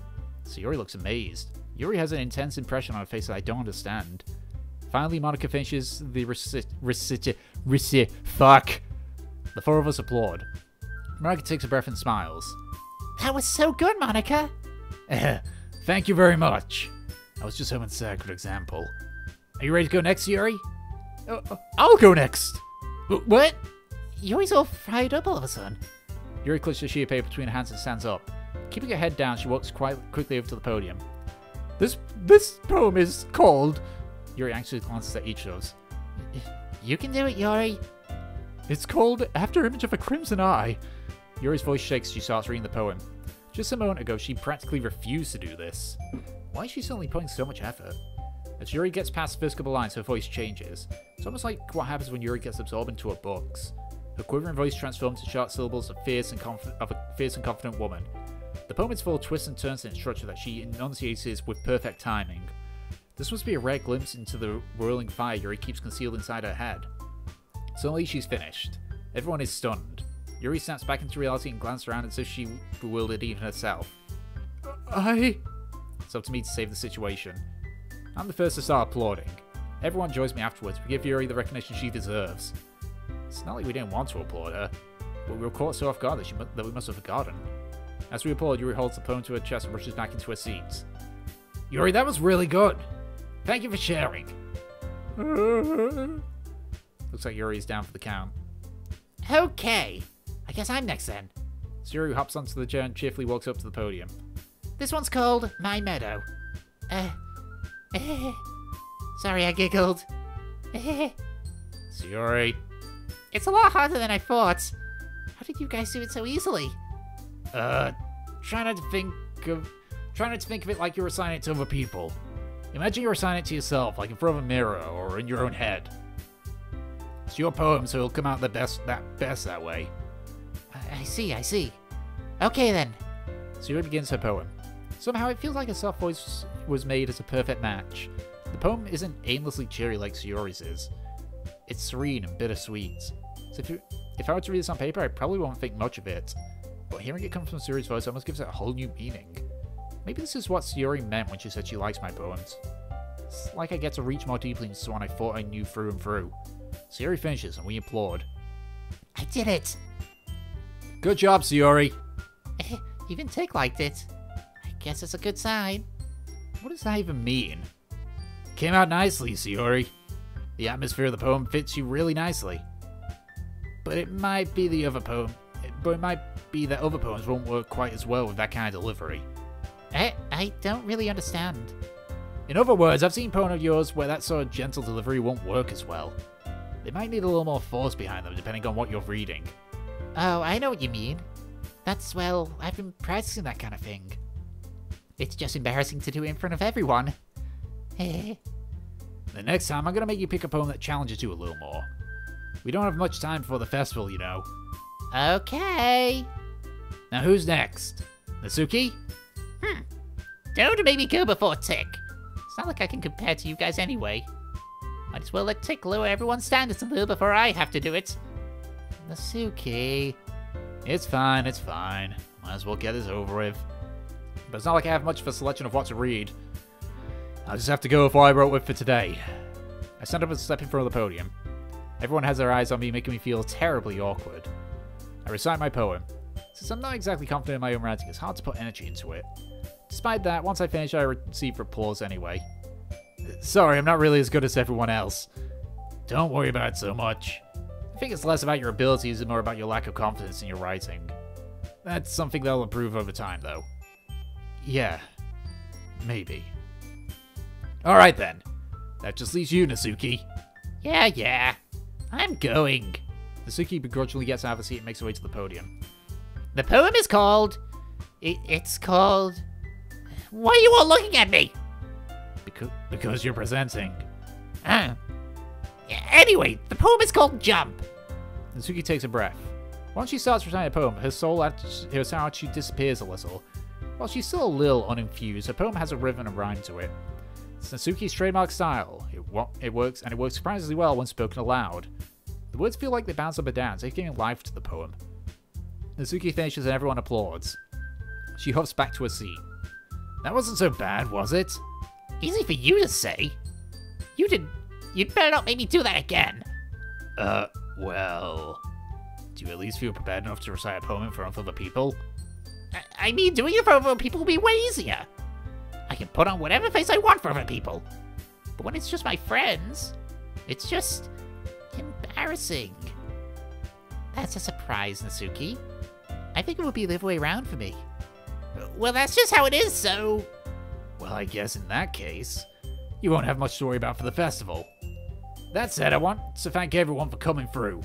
[SPEAKER 1] Sayori looks amazed. Yuri has an intense impression on her face that I don't understand. Finally, Monica finishes the fuck. The four of us applaud. Monica takes a breath and smiles.
[SPEAKER 2] That was so good, Monica.
[SPEAKER 1] Thank you very much. I was just hoping to set a good example. Are you ready to go next, Yuri? I'll go next.
[SPEAKER 2] What? Yuri's all fried up all of a sudden.
[SPEAKER 1] Yuri clutches a sheet of paper between her hands and stands up. Keeping her head down, she walks quite quickly over to the podium. This poem is called... Yuri anxiously glances at each of us.
[SPEAKER 2] You can do it, Yuri.
[SPEAKER 1] It's called After Image of a Crimson Eye. Yuri's voice shakes as she starts reading the poem. Just a moment ago, she practically refused to do this. Why is she suddenly putting so much effort? As Yuri gets past the first couple lines, her voice changes. It's almost like what happens when Yuri gets absorbed into her books. Her quivering voice transforms to sharp syllables of a fierce and confident woman. The poem is full of twists and turns in its structure that she enunciates with perfect timing. This must be a rare glimpse into the whirling fire Yuri keeps concealed inside her head. Suddenly she's finished. Everyone is stunned. Yuri snaps back into reality and glances around as if she bewildered even herself. It's up to me to save the situation. I'm the first to start applauding. Everyone joins me afterwards. We give Yuri the recognition she deserves. It's not like we didn't want to applaud her, but we were caught so off guard that we must have forgotten. As we applaud, Yuri holds the poem to her chest and rushes back into her seat. Yuri, that was really good. Thank you for sharing. Looks like Yuri is down for the count.
[SPEAKER 2] Okay. I guess I'm next then.
[SPEAKER 1] So Yuri hops onto the chair and cheerfully walks up to the podium.
[SPEAKER 2] This one's called My Meadow. Sorry, I giggled.
[SPEAKER 1] So Yuri.
[SPEAKER 2] It's a lot harder than I thought. How did you guys do it so easily?
[SPEAKER 1] Try not to think of it like you're assigning it to other people. Imagine you're assigning it to yourself, like in front of a mirror or in your own head. It's your poem, so it'll come out the best that way.
[SPEAKER 2] I see. Okay then.
[SPEAKER 1] So Yuri begins her poem. Somehow it feels like her soft voice was made as a perfect match. The poem isn't aimlessly cheery like Sayori's is. It's serene and bittersweet. So if I were to read this on paper, I probably won't think much of it. But hearing it come from Sayori's voice almost gives it a whole new meaning. Maybe this is what Sayori meant when she said she likes my poems. It's like I get to reach more deeply into someone I thought I knew through and through. Sayori finishes and we applaud.
[SPEAKER 2] I did it!
[SPEAKER 1] Good job, Sayori!
[SPEAKER 2] Even Tick liked it. I guess it's a good sign.
[SPEAKER 1] What does that even mean? Came out nicely, Sayori. The atmosphere of the poem fits you really nicely. But it might be that other poems won't work quite as well with that kind of delivery.
[SPEAKER 2] I don't really understand.
[SPEAKER 1] In other words, I've seen poems of yours where that sort of gentle delivery won't work as well. They might need a little more force behind them depending on what you're reading.
[SPEAKER 2] Oh, I know what you mean. Well, I've been practicing that kind of thing. It's just embarrassing to do it in front of everyone.
[SPEAKER 1] The next time, I'm going to make you pick a poem that challenges you a little more. We don't have much time before the festival, you know.
[SPEAKER 2] Okay.
[SPEAKER 1] Now who's next? Natsuki?
[SPEAKER 2] Don't make me go before Tick. It's not like I can compare to you guys anyway. Might as well let Tick lower everyone's standards a little before I have to do it. Natsuki.
[SPEAKER 1] It's fine. Might as well get this over with. But it's not like I have much of a selection of what to read. I'll just have to go with what I wrote with for today. I stand up and step in front of the podium. Everyone has their eyes on me, making me feel terribly awkward. I recite my poem. Since I'm not exactly confident in my own writing, it's hard to put energy into it. Despite that, once I finish, I receive applause anyway. Sorry, I'm not really as good as everyone else. Don't worry about it so much. I think it's less about your abilities and more about your lack of confidence in your writing. That's something that'll improve over time, though. Yeah. Maybe. Alright then. That just leaves you, Natsuki.
[SPEAKER 2] Yeah. I'm going.
[SPEAKER 1] Natsuki begrudgingly gets out of the seat and makes her way to the podium.
[SPEAKER 2] The poem is called... It's called... Why are you all looking at me?
[SPEAKER 1] Because you're presenting.
[SPEAKER 2] Anyway, the poem is called Jump.
[SPEAKER 1] Natsuki takes a breath. Once she starts reciting a poem, her soul actually disappears a little. While she's still a little uninfused, her poem has a rhythm and rhyme to it. It's Natsuki's trademark style. It works surprisingly well when spoken aloud. The words feel like they bounce up and down, taking life to the poem. Natsuki finishes and everyone applauds. She hops back to her seat. That wasn't so bad, was it?
[SPEAKER 2] Easy for you to say. You'd better not make me do that again.
[SPEAKER 1] Well... Do you at least feel prepared enough to recite a poem in front of other people?
[SPEAKER 2] I mean, doing it for other people will be way easier. I can put on whatever face I want for other people. But when it's just my friends, it's just... embarrassing. That's a surprise, Natsuki. I think it would be the other way around for me. Well, that's just how it is, so...
[SPEAKER 1] Well, I guess in that case, you won't have much to worry about for the festival. That said, I want to thank everyone for coming through.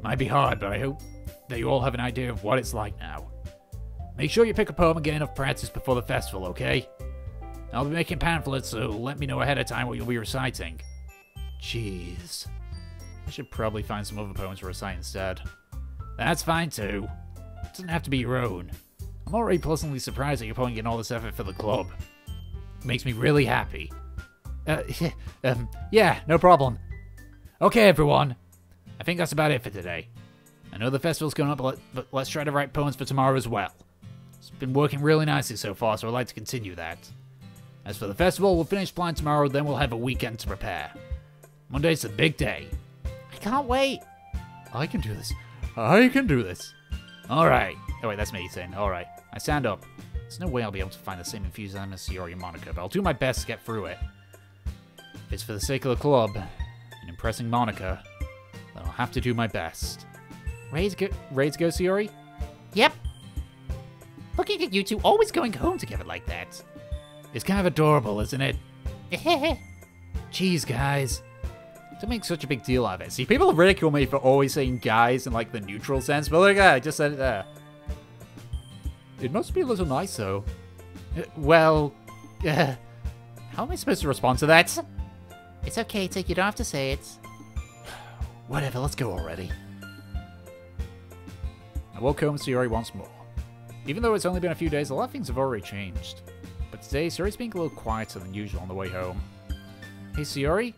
[SPEAKER 1] Might be hard, but I hope that you all have an idea of what it's like now. Make sure you pick a poem and get enough practice before the festival, okay? I'll be making pamphlets, so let me know ahead of time what you'll be reciting. Jeez. I should probably find some other poems to recite instead. That's fine too. It doesn't have to be your own. I'm already pleasantly surprised that you're putting in all this effort for the club. It makes me really happy. Yeah, no problem. Okay, everyone. I think that's about it for today. I know the festival's going up, but let's try to write poems for tomorrow as well. It's been working really nicely so far, so I'd like to continue that. As for the festival, we'll finish planning tomorrow, then we'll have a weekend to prepare. Monday's a big day.
[SPEAKER 2] I can't wait.
[SPEAKER 1] I can do this. I can do this. Alright. Oh wait, that's me saying, alright. I stand up. There's no way I'll be able to find the same enthusiasm as Sayori and Monica, but I'll do my best to get through it. If it's for the sake of the club, and impressing Monica, then I'll have to do my best. Ready to go, Sayori?
[SPEAKER 2] Yep. Looking at you two always going home together like that.
[SPEAKER 1] It's kind of adorable, isn't it? Jeez, guys. Don't make such a big deal out of it. See, people ridicule me for always saying guys in, like, the neutral sense, but look, I just said it there. It must be a little nice, though. Well, how am I supposed to respond to that?
[SPEAKER 2] It's okay, Tick. You don't have to say it.
[SPEAKER 1] Whatever, let's go already. I woke home Sayori once more. Even though it's only been a few days, a lot of things have already changed. But today, Sayori's being a little quieter than usual on the way home. Hey, Sayori?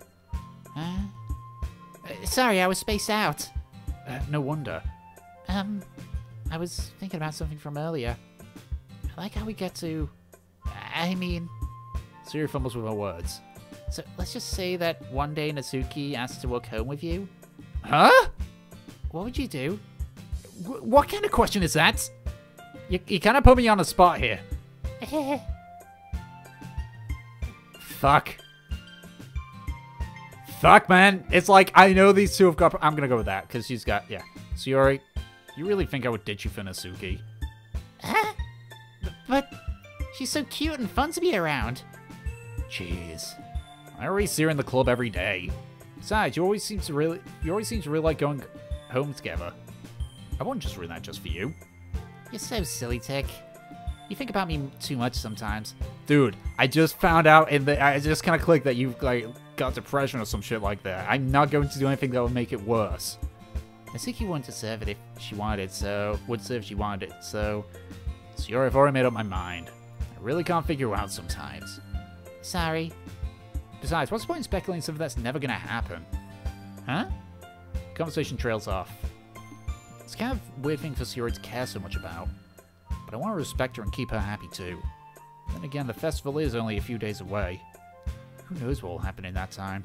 [SPEAKER 2] Sorry, I was spaced out.
[SPEAKER 1] No wonder.
[SPEAKER 2] I was thinking about something from earlier. I like how we get to... I mean...
[SPEAKER 1] Sayori fumbles with her words.
[SPEAKER 2] So, let's just say that one day Natsuki asked to walk home with you.
[SPEAKER 1] Huh?
[SPEAKER 2] What would you do?
[SPEAKER 1] What kind of question is that? You kind of put me on the spot here. Fuck. Fuck, man. It's like, I know these two have got... I'm gonna go with that, because she's got... Yeah. Sayori, you really think I would ditch you for Natsuki?
[SPEAKER 2] Huh? But she's so cute and fun to be around.
[SPEAKER 1] Jeez. I already see her in the club every day. Besides, you always seem to really like going home together. I wouldn't just ruin that just for you.
[SPEAKER 2] You're so silly, Tick. You think about me too much sometimes.
[SPEAKER 1] Dude, I just found out I just kind of clicked that you've like got depression or some shit like that. I'm not going to do anything that would make it worse.
[SPEAKER 2] Natsuki wouldn't deserve it if she wanted it, so...
[SPEAKER 1] Would serve if she wanted it, so... Sayori, I've already made up my mind. I really can't figure you out sometimes.
[SPEAKER 2] Sorry.
[SPEAKER 1] Besides, what's the point in speculating something that's never gonna happen? Huh? Conversation trails off. It's kind of a weird thing for Sayori to care so much about. But I want to respect her and keep her happy too. Then again, the festival is only a few days away. Who knows what will happen in that time?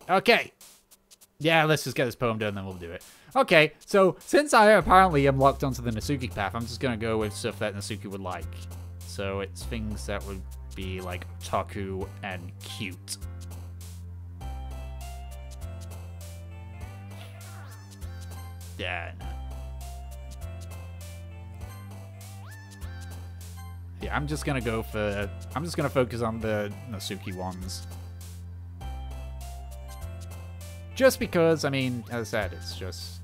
[SPEAKER 1] Okay. Yeah, let's just get this poem done, then we'll do it. Okay, so since I apparently am locked onto the Natsuki path, I'm just going to go with stuff that Natsuki would like. So it's things that would be like otaku and cute. Yeah, no. Yeah, I'm just gonna focus on the Natsuki ones. Just because, I mean, as I said, it's just...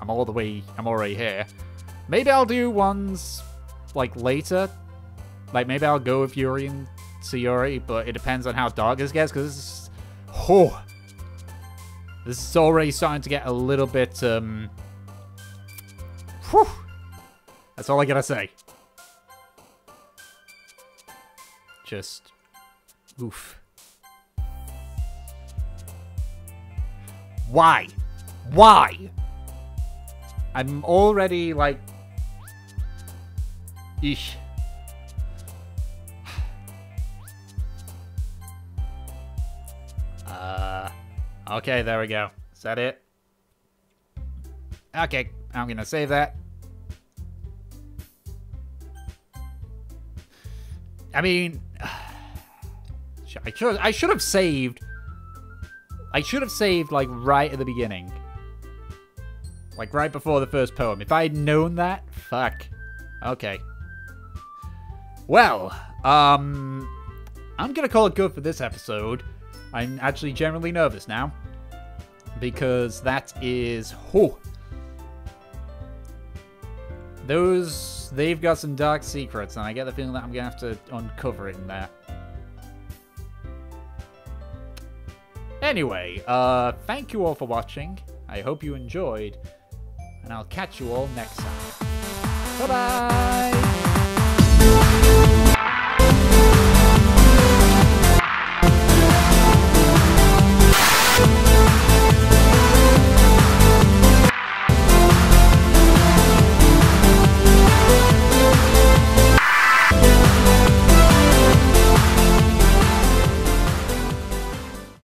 [SPEAKER 1] I'm already here. Maybe I'll do ones, like, later. Like, maybe I'll go with Yuri and Sayori, but it depends on how dark this gets, because this is... Oh! This is already starting to get a little bit, Whew! That's all I gotta say. Just... Oof. Why? Why? I'm already, like... Eesh. Okay, there we go. Is that it? Okay, I'm gonna save that. I mean... I should have saved... I should have saved, like, right at the beginning. Like, right before the first poem. If I had known that, fuck. Okay. Well, I'm gonna call it good for this episode. I'm actually generally nervous now. Because that is... Oh! They've got some dark secrets, and I get the feeling that I'm gonna have to uncover it in there. Anyway, thank you all for watching. I hope you enjoyed. And I'll catch you all next time. Bye-bye! Bye.